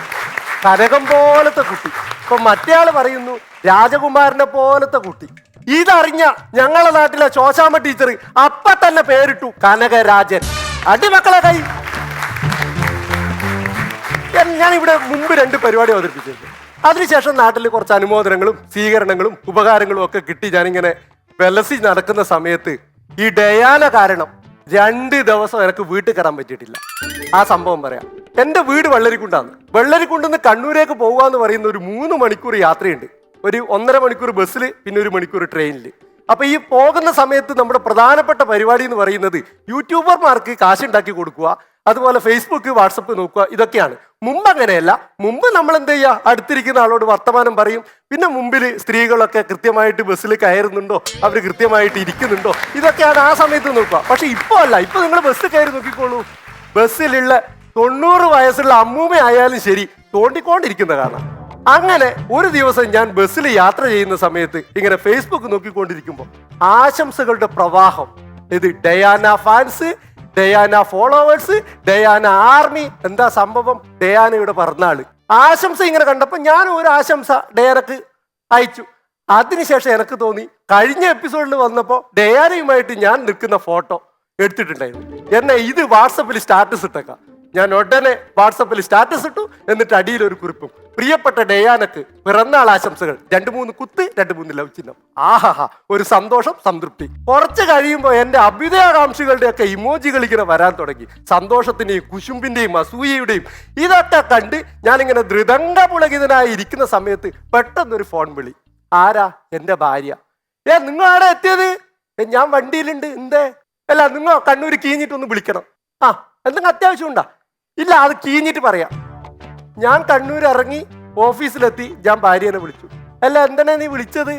കനകം പോലത്തെ കുട്ടി, ഇപ്പൊ മറ്റേ ആള് പറയുന്നു രാജകുമാരനെ പോലത്തെ കുട്ടി. ഇതറിഞ്ഞ ഞങ്ങളുടെ നാട്ടിലെ ശോശാമ്മ ടീച്ചർ അപ്പ തന്നെ പേരിട്ടു കനകരാജൻ. അടിമക്കളെ കൈ. ഞാൻ ഇവിടെ മുമ്പ് 2 പരിപാടി അവതരിപ്പിച്ചിട്ടുണ്ട്. അതിനുശേഷം നാട്ടിൽ കുറച്ച് അനുമോദനങ്ങളും സ്വീകരണങ്ങളും ഉപകാരങ്ങളും ഒക്കെ കിട്ടി. ഞാനിങ്ങനെ വെലസി നടക്കുന്ന സമയത്ത് ഈ ഡയാന കാരണം 2 ദിവസം എനിക്ക് വീട്ടിൽ കയറാൻ പറ്റിയിട്ടില്ല. ആ സംഭവം പറയാം. എൻ്റെ വീട് വെള്ളരിക്കുണ്ടാണ്. വെള്ളരിക്കുണ്ടെന്ന് കണ്ണൂരേക്ക് പോകുക എന്ന് പറയുന്ന ഒരു 3 മണിക്കൂർ യാത്രയുണ്ട്. ഒരു 1.5 മണിക്കൂർ ബസ്സിൽ, പിന്നെ 1 മണിക്കൂർ ട്രെയിനിൽ. അപ്പൊ ഈ പോകുന്ന സമയത്ത് നമ്മുടെ പ്രധാനപ്പെട്ട പരിപാടി എന്ന് പറയുന്നത് യൂട്യൂബർമാർക്ക് കാശുണ്ടാക്കി കൊടുക്കുക, അതുപോലെ ഫേസ്ബുക്ക് വാട്സപ്പ് നോക്കുക, ഇതൊക്കെയാണ്. മുമ്പ് അങ്ങനെയല്ല. മുമ്പ് നമ്മൾ എന്ത് ചെയ്യുക, അടുത്തിരിക്കുന്ന ആളോട് വർത്തമാനം പറയും. പിന്നെ മുമ്പിൽ സ്ത്രീകളൊക്കെ കൃത്യമായിട്ട് ബസ്സിൽ കയറുന്നുണ്ടോ, അവർ കൃത്യമായിട്ട് ഇരിക്കുന്നുണ്ടോ, ഇതൊക്കെയാണ് ആ സമയത്ത് നോക്കുക. പക്ഷെ ഇപ്പോൾ അല്ല. ഇപ്പൊ നിങ്ങൾ ബസ് കയറി നോക്കിക്കോളൂ. ബസ്സിലുള്ള 90 വയസ്സുള്ള അമ്മൂമ്മ ആയാലും ശരി തോണ്ടിക്കൊണ്ടിരിക്കുന്ന കാണാം. അങ്ങനെ ഒരു ദിവസം ഞാൻ ബസ്സിൽ യാത്ര ചെയ്യുന്ന സമയത്ത് ഇങ്ങനെ ഫേസ്ബുക്ക് നോക്കിക്കൊണ്ടിരിക്കുമ്പോൾ ആശംസകളുടെ പ്രവാഹം. ഇത് Diana fans, Diana followers, Diana army. എന്താ സംഭവം? ഡയാനയുടെ പിറന്നാള് ആശംസ ഇങ്ങനെ കണ്ടപ്പോൾ ഞാൻ ഒരു ആശംസ ഡയാനക്ക് അയച്ചു. അതിനുശേഷം എനിക്ക് തോന്നി കഴിഞ്ഞ എപ്പിസോഡിൽ വന്നപ്പോൾ ഡയാനയുമായിട്ട് ഞാൻ നിൽക്കുന്ന ഫോട്ടോ എടുത്തിട്ടുണ്ടായിരുന്നു. എന്നെ ഇത് വാട്സപ്പിൽ സ്റ്റാറ്റസ് ഇട്ടേക്കാം. ഞാൻ ഉടനെ വാട്സപ്പിൽ സ്റ്റാറ്റസ് ഇട്ടു. എന്നിട്ട് അടിയിൽ ഒരു കുറിപ്പും, പ്രിയപ്പെട്ട ഡയാനക്ക് പിറന്നാൾ ആശംസകൾ, 2-3 കുത്ത്, 2-3 ലവ് ചിഹ്നം. ആഹാഹാ, ഒരു സന്തോഷം, സംതൃപ്തി. കുറച്ച് കഴിയുമ്പോൾ എൻ്റെ അഭ്യുദയാകാംക്ഷികളുടെ ഒക്കെ ഇമോജികൾ ഇങ്ങനെ വരാൻ തുടങ്ങി. സന്തോഷത്തിന്റെയും കുശുമ്പിന്റെയും അസൂയയുടെയും ഇതൊക്കെ കണ്ട് ഞാനിങ്ങനെ ധൃതംഗപുളകിതനായി ഇരിക്കുന്ന സമയത്ത് പെട്ടെന്നൊരു ഫോൺ വിളി. ആരാ? എൻ്റെ ഭാര്യ. നിങ്ങൾ ആടെ എത്തിയത്? ഞാൻ വണ്ടിയിലുണ്ട്. എന്തേ? അല്ല, നിങ്ങൾ കണ്ണൂർ കീഞ്ഞിട്ടൊന്ന് വിളിക്കണം. ആ, എന്തെങ്കിലും അത്യാവശ്യം ഉണ്ടാ? ഇല്ല, അത് കീഞ്ഞിട്ട് പറയാം. ഞാൻ കണ്ണൂർ ഇറങ്ങി ഓഫീസിലെത്തി. ഞാൻ ഭാര്യനെ വിളിച്ചു. അല്ല, എന്താണ് നീ വിളിച്ചത്?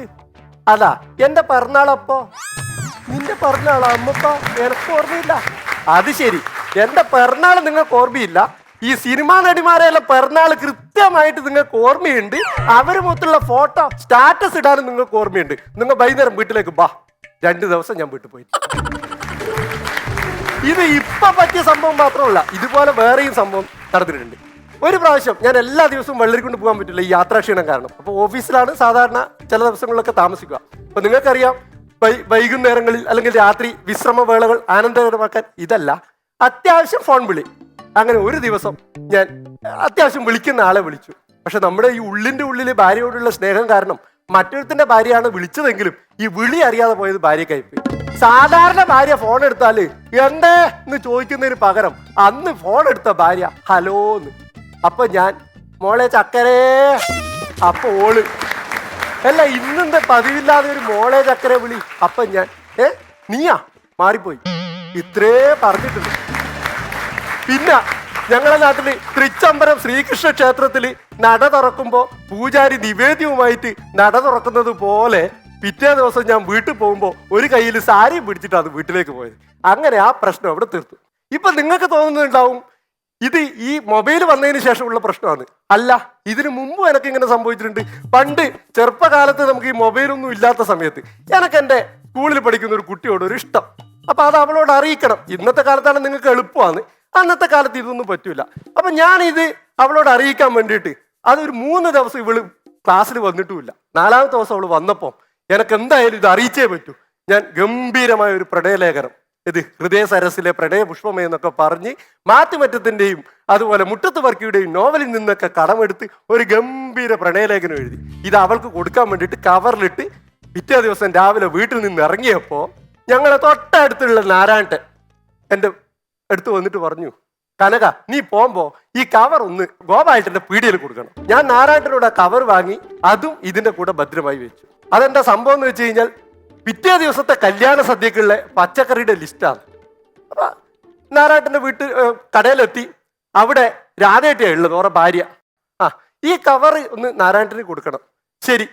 അതാ എന്റെ പിറന്നാളപ്പോ. നിന്റെ പിറന്നാളോ അമ്മപ്പ? എനിക്ക് ഓർമ്മയില്ല. അത് ശരി, എന്റെ പിറന്നാൾ നിങ്ങൾക്ക് ഓർമ്മയില്ല. ഈ സിനിമാ നടിമാരെല്ലാം പിറന്നാൾ കൃത്യമായിട്ട് നിങ്ങൾക്ക് ഓർമ്മയുണ്ട്. അവര് മൊത്തമുള്ള ഫോട്ടോ സ്റ്റാറ്റസ് ഇടാനും നിങ്ങൾക്ക് ഓർമ്മയുണ്ട്. നിങ്ങൾ വൈകുന്നേരം വീട്ടിലേക്ക് ബാ. 2 ദിവസം ഞാൻ വീട്ടിൽ പോയി. ഇത് ഇപ്പൊ പറ്റിയ സംഭവം മാത്രമല്ല, ഇതുപോലെ വേറെയും സംഭവം നടന്നിട്ടുണ്ട്. ഒരു പ്രാവശ്യം ഞാൻ എല്ലാ ദിവസവും വെള്ളരിക്കൊണ്ട് പോകാൻ പറ്റില്ല, ഈ യാത്രാക്ഷീണം കാരണം. അപ്പോൾ ഓഫീസിലാണ് സാധാരണ ചില ദിവസങ്ങളിലൊക്കെ താമസിക്കുക. അപ്പൊ നിങ്ങൾക്കറിയാം, വൈകുന്നേരങ്ങളിൽ അല്ലെങ്കിൽ രാത്രി വിശ്രമ വേളകൾ ആനന്ദകരമാക്കാൻ ഇതല്ല, അത്യാവശ്യം ഫോൺ വിളി. അങ്ങനെ ഒരു ദിവസം ഞാൻ അത്യാവശ്യം വിളിക്കുന്ന ആളെ വിളിച്ചു. പക്ഷെ നമ്മുടെ ഈ ഉള്ളിന്റെ ഉള്ളിൽ ഭാര്യയോടുള്ള സ്നേഹം കാരണം മറ്റൊരുത്തിന്റെ ഭാര്യയാണ് വിളിച്ചതെങ്കിലും ഈ വിളി അറിയാതെ പോയത് ഭാര്യക്കായിപ്പോയി. സാധാരണ ഭാര്യ ഫോൺ എടുത്താല് എന്തേ എന്ന് ചോദിക്കുന്നതിന് പകരം അന്ന് ഫോൺ എടുത്ത ഭാര്യ ഹലോന്ന്. അപ്പൊ ഞാൻ മോളെ ചക്കരേ. അപ്പൊ ഓള് അല്ല, ഇന്നെന്താ പതിവില്ലാതെ ഒരു മോളെ ചക്കര വിളി. അപ്പൊ ഞാൻ നീയാ? മാറിപ്പോയി. ഇത്രേ പറഞ്ഞിട്ടുണ്ട്. പിന്നെ ഞങ്ങളുടെ നാട്ടില് തൃച്ചംബരം ശ്രീകൃഷ്ണ ക്ഷേത്രത്തില് നട തുറക്കുമ്പോ പൂജാരി നിവേദ്യവുമായിട്ട് നട തുറക്കുന്നത് പോലെ പിറ്റേ ദിവസം ഞാൻ വീട്ടിൽ പോകുമ്പോ ഒരു കയ്യിൽ സാരിയും പിടിച്ചിട്ടാണ് വീട്ടിലേക്ക് പോയത്. അങ്ങനെ ആ പ്രശ്നം അവിടെ തീർത്തു. ഇപ്പൊ നിങ്ങൾക്ക് തോന്നുന്നുണ്ടാവും ഇത് ഈ മൊബൈൽ വന്നതിന് ശേഷമുള്ള പ്രശ്നമാണ്. അല്ല, ഇതിനു മുമ്പ് എനിക്ക് ഇങ്ങനെ സംഭവിച്ചിട്ടുണ്ട്. പണ്ട് ചെറുപ്പകാലത്ത് നമുക്ക് ഈ മൊബൈലൊന്നും ഇല്ലാത്ത സമയത്ത് എനിക്ക് എൻ്റെ സ്കൂളിൽ പഠിക്കുന്ന ഒരു കുട്ടിയോട് ഒരു ഇഷ്ടം. അപ്പൊ അത് അവളോട് അറിയിക്കണം. ഇന്നത്തെ കാലത്താണ് നിങ്ങൾക്ക് എളുപ്പമാണ്, അന്നത്തെ കാലത്ത് ഇതൊന്നും പറ്റൂല. അപ്പൊ ഞാനിത് അവളോട് അറിയിക്കാൻ വേണ്ടിയിട്ട് അതൊരു 3 ദിവസം ഇവള് ക്ലാസ്സിൽ വന്നിട്ടുമില്ല. 4ാമത്തെ ദിവസം അവള് വന്നപ്പോ എനിക്ക് എന്തായാലും ഇത് അറിയിച്ചേ പറ്റൂ. ഞാൻ ഗംഭീരമായ ഒരു പ്രണയലേഖനം, ഇത് ഹൃദയ സരസിലെ പ്രണയ പുഷ്പമേ എന്നൊക്കെ പറഞ്ഞ് മാറ്റുമറ്റത്തിന്റെയും അതുപോലെ മുട്ടത്ത് വർക്കിയുടെയും നോവലിൽ നിന്നൊക്കെ കടമെടുത്ത് ഒരു ഗംഭീര പ്രണയലേഖനം എഴുതി. ഇത് അവൾക്ക് കൊടുക്കാൻ വേണ്ടിയിട്ട് കവറിലിട്ട് പിറ്റേ ദിവസം രാവിലെ വീട്ടിൽ നിന്ന് ഇറങ്ങിയപ്പോ ഞങ്ങളെ തൊട്ടടുത്തുള്ള നാരായണൻ എൻ്റെ അടുത്ത് വന്നിട്ട് പറഞ്ഞു, കനക നീ പോകുമ്പോ ഈ കവർ ഒന്ന് ഗോപാലന്റെ പീടികയിൽ കൊടുക്കണം. ഞാൻ നാരായണനോട് ആ കവർ വാങ്ങി അതും ഇതിന്റെ കൂടെ ഭദ്രമായി വെച്ചു. അതെന്താ സംഭവം എന്ന് വെച്ച് കഴിഞ്ഞാൽ പിറ്റേ ദിവസത്തെ കല്യാണ സദ്യക്കുള്ള പച്ചക്കറിയുടെ ലിസ്റ്റാണ്. അപ്പൊ നാരായട്ടന്റെ വീട്ടിൽ കടയിലെത്തി. അവിടെ രാധേട്ടയാണ് ഉള്ളത്, ഓരോ ഭാര്യ. ഈ കവർ ഒന്ന് നാരായണന് കൊടുക്കണം. ശരി,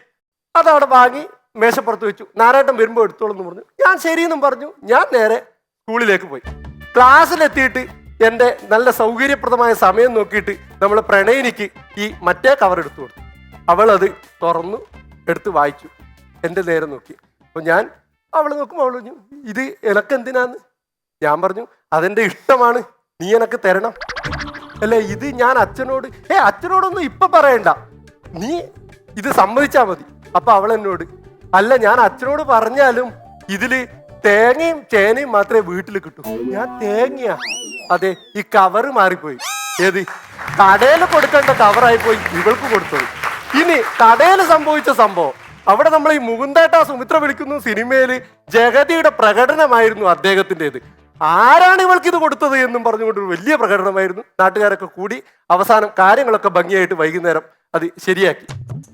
അതവിടെ വാങ്ങി മേശപ്പുറത്ത് വെച്ചു. നാരായട്ടൻ വരുമ്പോൾ എടുത്തോളൂ എന്ന് പറഞ്ഞു. ഞാൻ ശരിയെന്നും പറഞ്ഞു. ഞാൻ നേരെ സ്കൂളിലേക്ക് പോയി. ക്ലാസ്സിലെത്തിയിട്ട് എൻ്റെ നല്ല സൗകര്യപ്രദമായ സമയം നോക്കിയിട്ട് നമ്മൾ പ്രണയിനിക്ക് ഈ മറ്റേ കവർ എടുത്തു കൊടുത്തു. അവളത് തുറന്നു എടുത്ത് വായിച്ചു. എൻ്റെ നേരെ നോക്കി. അപ്പോൾ ഞാൻ അവൾ നോക്കുമ്പോൾ അവൾ പറഞ്ഞു, ഇത് എനക്കെന്തിനാന്ന്? ഞാൻ പറഞ്ഞു, അതെൻ്റെ ഇഷ്ടമാണ്, നീ എനക്ക് തരണം. അല്ലേ, ഇത് ഞാൻ അച്ഛനോട് അച്ഛനോടൊന്നും ഇപ്പൊ പറയണ്ട, നീ ഇത് സമ്മതിച്ചാ മതി. അപ്പൊ അവൾ എന്നോട്, അല്ല ഞാൻ അച്ഛനോട് പറഞ്ഞാലും ഇതില് തേങ്ങയും ചേനയും മാത്രമേ വീട്ടിൽ കിട്ടൂ. ഞാൻ തേങ്ങയാ? അതെ, ഈ കവറ് മാറിപ്പോയി. ഏത് കടയിൽ കൊടുക്കേണ്ട കവറായി പോയി ഇവൾക്ക് കൊടുത്തത്. ഇനി കടയിൽ സംഭവിച്ച സംഭവം, അവിടെ നമ്മൾ ഈ മുകുന്ദേട്ട സുമിത്ര വിളിക്കുന്നു സിനിമയില് ജഗതിയുടെ പ്രകടനമായിരുന്നു അദ്ദേഹത്തിൻ്റെത്. ആരാണ് ഇവൾക്ക് ഇത് കൊടുത്തത് എന്നും പറഞ്ഞുകൊണ്ട് വലിയ പ്രകടനമായിരുന്നു. നാട്ടുകാരൊക്കെ കൂടി അവസാനം കാര്യങ്ങളൊക്കെ ഭംഗിയായിട്ട് വൈകുന്നേരം അത് ശരിയാക്കി.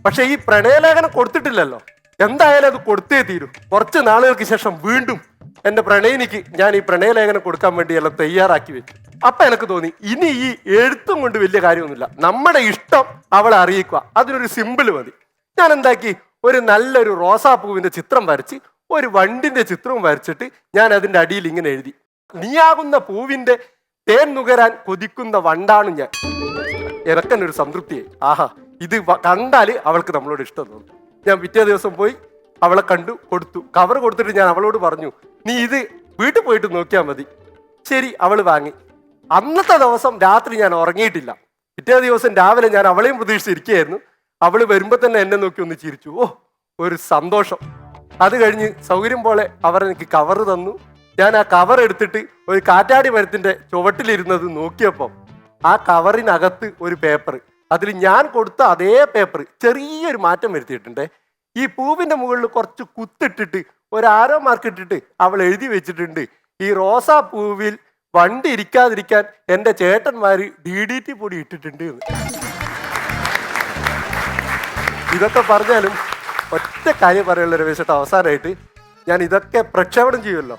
പക്ഷെ ഈ പ്രണയലേഖനം കൊടുത്തിട്ടില്ലല്ലോ, എന്തായാലും അത് കൊടുത്തേ തീരൂ. കുറച്ച് നാളുകൾക്ക് ശേഷം വീണ്ടും എൻ്റെ പ്രണയിനിക്ക് ഞാൻ ഈ പ്രണയലേഖനം കൊടുക്കാൻ വേണ്ടി എല്ലാം തയ്യാറാക്കി വെച്ചു. അപ്പൊ എനിക്ക് തോന്നി, ഇനി ഈ എഴുത്തും കൊണ്ട് വലിയ കാര്യമൊന്നുമില്ല, നമ്മുടെ ഇഷ്ടം അവളെ അറിയിക്കുക, അതിനൊരു സിമ്പിൾ മതി. ഞാൻ എന്താക്കി, ഒരു നല്ലൊരു റോസാപ്പൂവിന്റെ ചിത്രം വരച്ച് ഒരു വണ്ടിന്റെ ചിത്രവും വരച്ചിട്ട് ഞാൻ അതിൻ്റെ അടിയിൽ ഇങ്ങനെ എഴുതി, നീയാകുന്ന പൂവിന്റെ തേൻ നുകരാൻ കൊതിക്കുന്ന വണ്ടാണ് ഞാൻ. എനക്കെന്നൊരു സംതൃപ്തിയായി. ആഹാ, ഇത് കണ്ടാല് അവൾക്ക് നമ്മളോട് ഇഷ്ടം തോന്നും. ഞാൻ പിറ്റേ ദിവസം പോയി അവളെ കണ്ടു, കൊടുത്തു. കവർ കൊടുത്തിട്ട് ഞാൻ അവളോട് പറഞ്ഞു, നീ ഇത് വീട്ടിൽ പോയിട്ട് നോക്കിയാൽ മതി. ശരി, അവൾ വാങ്ങി. അന്നത്തെ ദിവസം രാത്രി ഞാൻ ഉറങ്ങിയിട്ടില്ല. പിറ്റേ ദിവസം രാവിലെ ഞാൻ അവളെയും പ്രതീക്ഷിച്ചിരിക്കുകയായിരുന്നു. അവൾ വരുമ്പോൾ തന്നെ എന്നെ നോക്കി ഒന്ന് ചിരിച്ചു. ഓ, ഒരു സന്തോഷം. അത് കഴിഞ്ഞ് സൗകര്യം പോലെ അവർ എനിക്ക് കവർ തന്നു. ഞാൻ ആ കവർ എടുത്തിട്ട് ഒരു കാറ്റാടി മരത്തിന്റെ ചുവട്ടിലിരുന്നത് നോക്കിയപ്പോൾ ആ കവറിനകത്ത് ഒരു പേപ്പർ, അതിൽ ഞാൻ കൊടുത്ത അതേ പേപ്പർ ചെറിയൊരു മാറ്റം വരുത്തിയിട്ടുണ്ട്. ഈ പൂവിന്റെ മുകളിൽ കുറച്ച് കുത്തിട്ടിട്ട് ഒരു ആരോ മാർക്ക് ഇട്ടിട്ട് അവൾ എഴുതി വെച്ചിട്ടുണ്ട്, ഈ റോസാ പൂവിൽ വണ്ടി ഇരിക്കാതിരിക്കാൻ എൻ്റെ ചേട്ടന്മാര് DDT പൊടി ഇട്ടിട്ടുണ്ട് എന്ന്. ഇതൊക്കെ പറഞ്ഞാലും ഒറ്റ കാര്യം പറയുള്ള രമേശേട്ട, അവസാനമായിട്ട് ഞാൻ ഇതൊക്കെ പ്രക്ഷേപണം ചെയ്യുമല്ലോ.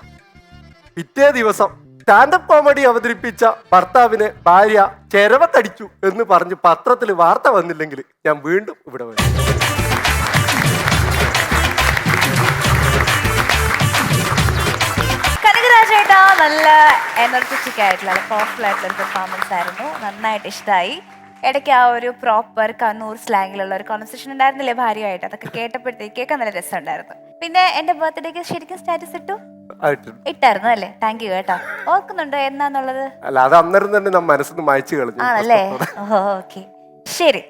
പിറ്റേ ദിവസം സ്റ്റാൻഡപ്പ് കോമഡി അവതരിപ്പിച്ച ഭർത്താവിനെ ഭാര്യ ചെരവത്തടിച്ചു എന്ന് പറഞ്ഞ് പത്രത്തിൽ വാർത്ത വന്നില്ലെങ്കിൽ ഞാൻ വീണ്ടും ഇവിടെ വരും. കനകരാജേട്ടാ, നല്ല എനർജറ്റിക് ആയിട്ടുള്ള പവർഫുൾ ആയിട്ടുള്ള ഒരു പെർഫോമൻസ് ആയിരുന്നു. നന്നായിട്ട് ഇഷ്ടമായി. ഇടയ്ക്ക് ആ ഒരു പ്രോപ്പർ കണ്ണൂർ സ്ലാങ്ങിലുള്ള ഒരു കോൺവെർസേഷൻ ഉണ്ടായിരുന്നില്ലേ ഭാര്യയായിട്ട്, അതൊക്കെ കേട്ടപ്പോഴത്തേക്ക് കേൾക്കാൻ നല്ല രസമുണ്ടായിരുന്നു. പിന്നെ എന്റെ ബർത്ത്ഡേക്ക് ശരിക്കും സ്റ്റാറ്റസ് ഇട്ടായിരുന്നു അല്ലേ? താങ്ക് യു കേട്ടോ. ഓർക്കുന്നുണ്ടോ എന്നാന്നുള്ളത്? അല്ല, അത് അന്നേരം തന്നെ നമ്മ മനസ്സിന് മായ്ച്ചു കളഞ്ഞു. ആണല്ലേ? ഓക്കെ, ശരി.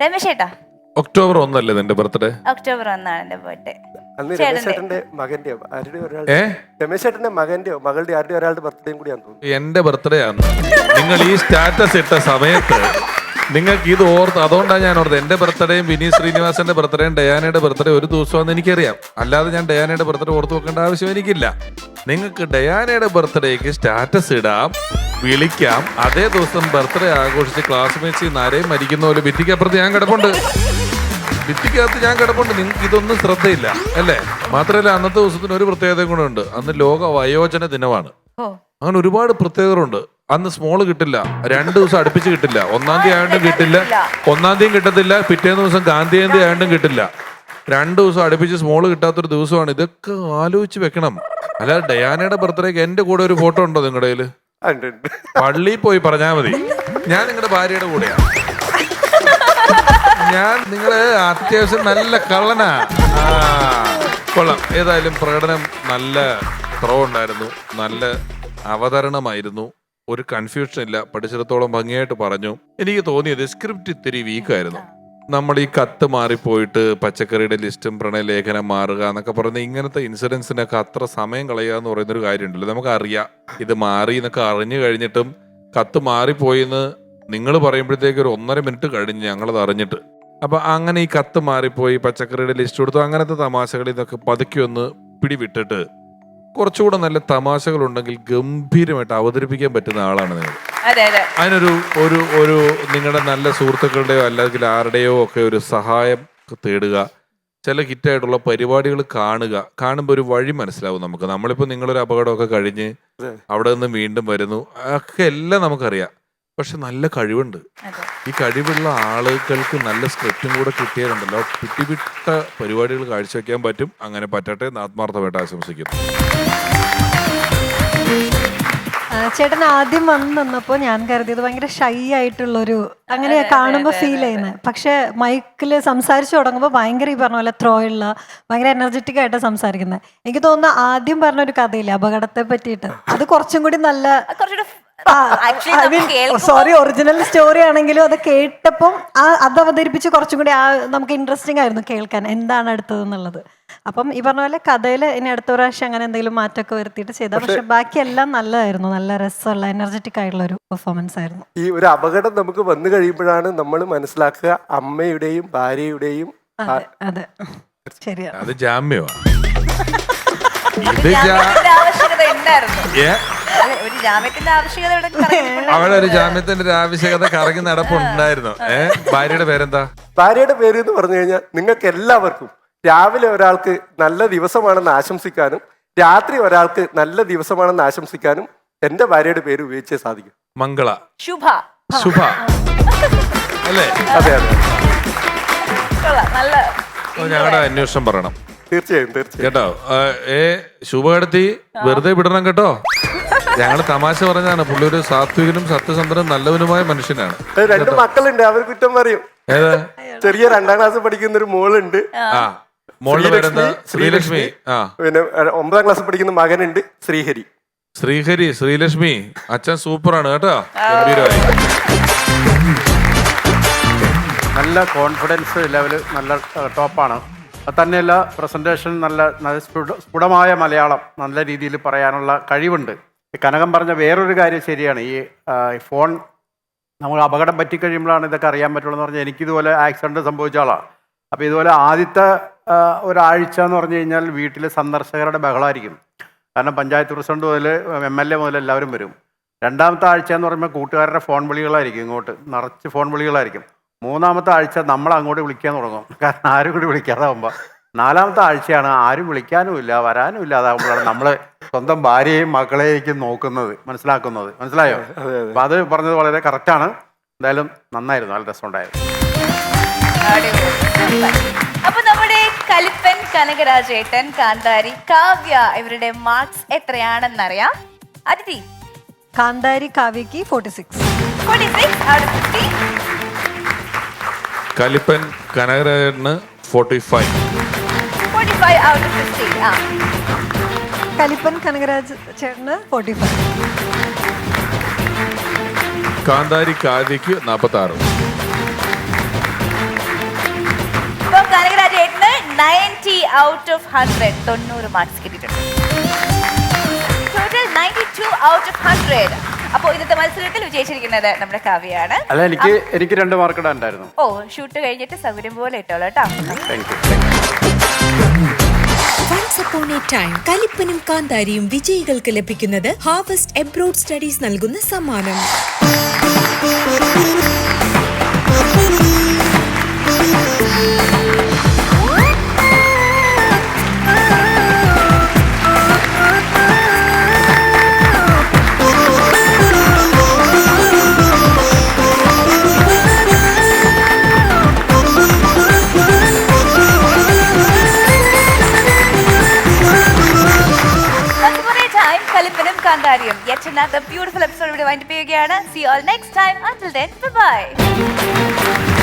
രമേശ് ചേട്ടാ, ഒക്ടോബർ 1 അല്ലേ നിന്റെ ബർത്ത്ഡേ? ഒക്ടോബർ 1 എന്റെ ബർത്ത്ഡേ. അന്ന് രമേശേട്ടന്റെ മകന്റെയോ ആരുടെ ഒരാളുടെ, രമേശേട്ടന്റെ മകന്റെയോ മകളുടെ ആരുടെ ഒരാളുടെ ബർത്ത്ഡേയും കൂടി ആണെന്ന് തോന്നുന്നു. എന്റെ ബർത്ത്ഡേ ആണ്. നിങ്ങൾ ഈ സ്റ്റാറ്റസ് ഇട്ട സമയത്ത് നിങ്ങൾക്ക് ഇത് ഓർത്ത്, അതുകൊണ്ടാണ് ഞാൻ ഓർത്തത്. എന്റെ ബർത്ത്ഡേയും വിനീത് ശ്രീനിവാസന്റെ ബർത്ത്ഡേയും ഡയാനയുടെ ബർത്ത്ഡേ ഒരു ദിവസമാണെന്ന് എനിക്കറിയാം. അല്ലാതെ ഞാൻ ഡയാനയുടെ ബർത്ത്ഡേ ഓർത്ത് വെക്കേണ്ട ആവശ്യം എനിക്കില്ല. നിങ്ങൾക്ക് ഡയാനയുടെ ബർത്ത്ഡേക്ക് സ്റ്റാറ്റസ് ഇടാം, വിളിക്കാം. അതേ ദിവസം ബർത്ത്ഡേ ആഘോഷിച്ച് ക്ലാസ്മേറ്റ്സ് ആരെയും മരിക്കുന്ന പോലെ ഭിത്തിക്കപ്പുറത്ത് ഞാൻ കിടപ്പുണ്ട്, ഭിത്തിക്കകത്ത് ഞാൻ കിടപ്പുണ്ട്. നിങ്ങൾക്ക് ഇതൊന്നും ശ്രദ്ധയില്ല അല്ലേ? മാത്രമല്ല അന്നത്തെ ദിവസത്തിന് ഒരു പ്രത്യേകതയും കൂടെ ഉണ്ട്. അന്ന് ലോക വയോജന ദിനമാണ്. അങ്ങനെ ഒരുപാട് പ്രത്യേകതകളുണ്ട്. അന്ന് സ്മോള് കിട്ടില്ല, 2 ദിവസം അടുപ്പിച്ച് കിട്ടില്ല. 1-ാം തീയതി ആയതും കിട്ടില്ല, 1-ാം തീയതി കിട്ടത്തില്ല, പിറ്റേന്ന് ദിവസം ഗാന്ധി ജയന്തി ആയതും കിട്ടില്ല. 2 ദിവസം അടുപ്പിച്ച് സ്മോള് കിട്ടാത്തൊരു ദിവസമാണ്. ഇതൊക്കെ ആലോചിച്ച് വെക്കണം. അല്ലാതെ ഡയാനയുടെ ബർത്ത്ഡേക്ക് എന്റെ കൂടെ ഒരു ഫോട്ടോ ഉണ്ടോ നിങ്ങളുടെ കയ്യില്? പള്ളിയിൽ പോയി പറഞ്ഞാൽ മതി, ഞാൻ നിങ്ങളുടെ ഭാര്യയുടെ കൂടെയാണ്. ഞാൻ നിങ്ങള് അത്യാവശ്യം നല്ല കള്ളനാ. കൊള്ളാം. ഏതായാലും പ്രകടനം നല്ല കുറവുണ്ടായിരുന്നു, നല്ല അവതരണമായിരുന്നു, ഒരു കൺഫ്യൂഷൻ ഇല്ല, പഠിച്ചിടത്തോളം ഭംഗിയായിട്ട് പറഞ്ഞു. എനിക്ക് തോന്നിയത് സ്ക്രിപ്റ്റ് ഇത്തിരി വീക്കായിരുന്നു. നമ്മൾ ഈ കത്ത് മാറിപ്പോയിട്ട് പച്ചക്കറിയുടെ ലിസ്റ്റും പ്രണയലേഖനം മാറുക എന്നൊക്കെ പറയുന്ന ഇങ്ങനത്തെ ഇൻസിഡൻസിനൊക്കെ അത്ര സമയം കളയുക എന്ന് പറയുന്നൊരു കാര്യമുണ്ടല്ലോ. നമുക്കറിയാം ഇത് മാറി എന്നൊക്കെ അറിഞ്ഞു കഴിഞ്ഞിട്ടും കത്ത് മാറിപ്പോയിന്ന് നിങ്ങൾ പറയുമ്പോഴത്തേക്ക് ഒരു 1.5 മിനിറ്റ് കഴിഞ്ഞ് ഞങ്ങളത് അറിഞ്ഞിട്ട്. അപ്പൊ അങ്ങനെ ഈ കത്ത് മാറിപ്പോയി, പച്ചക്കറിയുടെ ലിസ്റ്റ് കൊടുത്തു, അങ്ങനത്തെ തമാശകൾ ഇതൊക്കെ പതുക്കി ഒന്ന് പിടിവിട്ടിട്ട് കുറച്ചുകൂടെ നല്ല തമാശകൾ ഉണ്ടെങ്കിൽ ഗംഭീരമായിട്ട് അവതരിപ്പിക്കാൻ പറ്റുന്ന ആളാണ് നിങ്ങൾ. അതിനൊരു ഒരു ഒരു നിങ്ങളുടെ നല്ല സുഹൃത്തുക്കളുടെയോ അല്ലെങ്കിൽ ആരുടെയോ ഒക്കെ ഒരു സഹായം തേടുക. ചില ഹിറ്റായിട്ടുള്ള പരിപാടികൾ കാണുമ്പോൾ ഒരു വഴി മനസ്സിലാവും നമുക്ക്. നമ്മളിപ്പോൾ നിങ്ങളൊരു അപകടമൊക്കെ കഴിഞ്ഞ് അവിടെ നിന്ന് വീണ്ടും വരുന്നു, ഒക്കെ എല്ലാം നമുക്കറിയാം. പക്ഷെ നല്ല കഴിവുണ്ട്. ഈ കഴിവുള്ള ആളുകൾക്ക് നല്ല സ്ക്രിപ്റ്റും കൂടെ കിട്ടിയാലുണ്ടല്ലോ പിട്ടിവിട്ട പരിപാടികൾ കാഴ്ചവെക്കാൻ പറ്റും. അങ്ങനെ പറ്റട്ടെ എന്ന് ആത്മാർത്ഥമായിട്ട് ആശംസിക്കുന്നു. ചേട്ടൻ ആദ്യം വന്നപ്പോ ഞാൻ കരുതിയത് ഭയങ്കര ഷൈ ആയിട്ടുള്ളൊരു അങ്ങനെ കാണുമ്പോൾ ഫീൽ ചെയ്യുന്നത്. പക്ഷെ മൈക്കിൽ സംസാരിച്ചു തുടങ്ങുമ്പോൾ ഭയങ്കര ഈ പറഞ്ഞ പോലെ ത്രോ ഉള്ള ഭയങ്കര എനർജറ്റിക് ആയിട്ട് സംസാരിക്കുന്നത്. എനിക്ക് തോന്നുന്നു ആദ്യം പറഞ്ഞൊരു കഥയില്ലേ അപകടത്തെ പറ്റിയിട്ട്, അത് കുറച്ചും കൂടി നല്ല സോറി ഒറിജിനൽ സ്റ്റോറി ആണെങ്കിലും അത് കേട്ടപ്പം അത് അവതരിപ്പിച്ച് കുറച്ചും കൂടി നമുക്ക് ഇൻട്രസ്റ്റിംഗ് ആയിരുന്നു കേൾക്കാൻ എന്താണ് അടുത്തത് എന്നുള്ളത്. അപ്പം ഈ പറഞ്ഞ പോലെ കഥയിൽ ഇനി അടുത്ത പ്രാവശ്യം അങ്ങനെ എന്തെങ്കിലും മാറ്റമൊക്കെ വരുത്തിയിട്ട് ചെയ്താൽ, പക്ഷെ ബാക്കിയെല്ലാം നല്ലതായിരുന്നു. നല്ല രസമുള്ള എനർജറ്റിക് ആയിട്ടുള്ള ഒരു പെർഫോമൻസ് ആയിരുന്നു. ഈ ഒരു അപകടം നമുക്ക് വന്നു കഴിയുമ്പോഴാണ് നമ്മൾ മനസ്സിലാക്കുക അമ്മയുടെയും ഭാര്യയുടെയും. അതെ ശരിയാണ്. അത് ജാമ്യമാണ്. ആവശ്യകത ഉണ്ടായിരുന്നു. ഒരു ജാമ്യത്തിന്റെ ആവശ്യകത അവിടെ ഒരു ജാമ്യത്തിന്റെ ഒരു ആവശ്യകത കറങ്ങി നടപ്പുണ്ടായിരുന്നു. ഭാര്യയുടെ പേരെന്താ? ഭാര്യയുടെ പേര് എന്ന് പറഞ്ഞു കഴിഞ്ഞാൽ നിങ്ങൾക്ക് എല്ലാവർക്കും രാവിലെ ഒരാൾക്ക് നല്ല ദിവസമാണെന്ന് ആശംസിക്കാനും രാത്രി ഒരാൾക്ക് നല്ല ദിവസമാണെന്ന് ആശംസിക്കാനും എന്റെ ഭാര്യയുടെ പേര് ഉപയോഗിച്ചേ സാധിക്കും. മംഗള, ശുഭ, ശുഭ അല്ലേ? അതെ അതെ, നല്ല ഞങ്ങളുടെ അന്വേഷണം പറയണം. തീർച്ചയായും കേട്ടോ. ശുഭകടത്തി വെറുതെ വിടണം കേട്ടോ. ഞങ്ങള് തമാശ പറഞ്ഞാണ്. പുള്ളി ഒരു സാത്വികനും സത്യസന്ധനും നല്ലവനുമായ മനുഷ്യനാണ്. 2 മക്കളുണ്ട്, അവർ കുറ്റം പറയും. ഏതാ? ചെറിയ 2ാം ക്ലാസ് പഠിക്കുന്ന ഒരു മോളുണ്ട്. മോളുടെ പേരെന്താ? ശ്രീലക്ഷ്മി. പിന്നെ 9ാം ക്ലാസ് പഠിക്കുന്ന മകനുണ്ട് ശ്രീഹരി. ശ്രീലക്ഷ്മി അച്ഛൻ സൂപ്പറാണ് കേട്ടോ. ഗംഭീരമായി. നല്ല കോൺഫിഡൻസ് ലെവല് നല്ല ടോപ്പാണ്. അത് തന്നെയല്ല പ്രസന്റേഷൻ നല്ല സ്ഫുടമായ മലയാളം നല്ല രീതിയിൽ പറയാനുള്ള കഴിവുണ്ട്. കനകം പറഞ്ഞ വേറൊരു കാര്യം ശരിയാണ്. ഈ ഫോൺ നമ്മൾ അപകടം പറ്റിക്കഴിയുമ്പോഴാണ് ഇതൊക്കെ അറിയാൻ പറ്റുള്ളൂ എന്ന് പറഞ്ഞാൽ എനിക്കിതുപോലെ ആക്സിഡൻറ്റ് സംഭവിച്ച ആളാണ്. അപ്പോൾ ഇതുപോലെ ആദ്യത്തെ ഒരാഴ്ച എന്ന് പറഞ്ഞു കഴിഞ്ഞാൽ വീട്ടിൽ സന്ദർശകരുടെ ബഹളമായിരിക്കും. കാരണം പഞ്ചായത്ത് പ്രസിഡന്റ് മുതൽ MLA മുതൽ എല്ലാവരും വരും. 2ാമത്തെ ആഴ്ച എന്ന് പറയുമ്പോൾ കൂട്ടുകാരുടെ ഫോൺ വിളികളായിരിക്കും, ഇങ്ങോട്ട് നിറച്ച് ഫോൺ വിളികളായിരിക്കും. 3ാമത്തെ ആഴ്ച നമ്മൾ അങ്ങോട്ട് വിളിക്കാൻ തുടങ്ങും, കാരണം ആരും കൂടി വിളിക്കാതാവുമ്പോൾ. 4ാമത്തെ ആഴ്ചയാണ് ആരും വിളിക്കാനും ഇല്ല വരാനും ഇല്ല. അതാകുമ്പോഴാണ് നമ്മൾ സ്വന്തം ഭാര്യയെയും മക്കളെയും നോക്കുന്നത്, മനസ്സിലാക്കുന്നത്. മനസ്സിലായോ? അപ്പം അത് പറഞ്ഞത് വളരെ കറക്റ്റാണ്. എന്തായാലും നന്നായിരുന്നു, നല്ല രസമുണ്ടായിരുന്നു. അപ്പൊ നമ്മുടെ കലിപ്പൻ കനകരാജേട്ടൻ, കാന്താരി, കാവ്യ ഇവരുടെ മാർക്സ് എത്രയാണെന്നറിയാം. അതിഥി കാന്താരി കാവ്യക്ക് 46 out of 50. കലിപ്പൻ കനകരാജന് 45 out of 50. കലിപ്പൻ Kanakaraj ചേട്ടന് 45. കാന്താരി കാവ്യക്ക് 46. ഇപ്പൊ കനകരാജേട്ടന് 90 out of 100 90 മാർക്സ് കിട്ടിയിട്ടുണ്ട്. Total 92 out of 100. അപ്പോ ഇന്നത്തെ മത്സരത്തിൽ വിജയിച്ചിരിക്കുന്നത് നമ്മുടെ കാവ്യയാണ്. അല്ല, എനിക്ക് 2 മാർക്ക് ഇടാനുണ്ടായിരുന്നു. ഓ, ഷൂട്ട് കഴിഞ്ഞിട്ട് സൗകര്യം പോലെ ഇട്ടോളൂ കേട്ടോ. Thank you. Once upon a time കലിപ്പനും കാന്താരിയും വിജയികൾക്ക് ലഭിക്കുന്നത് ഹാർവസ്റ്റ് എബ്രോഡ് സ്റ്റഡീസ് നൽകുന്ന സമ്മാനം. Yet another beautiful episode of Wind Up. See you all next time. Until then, bye bye.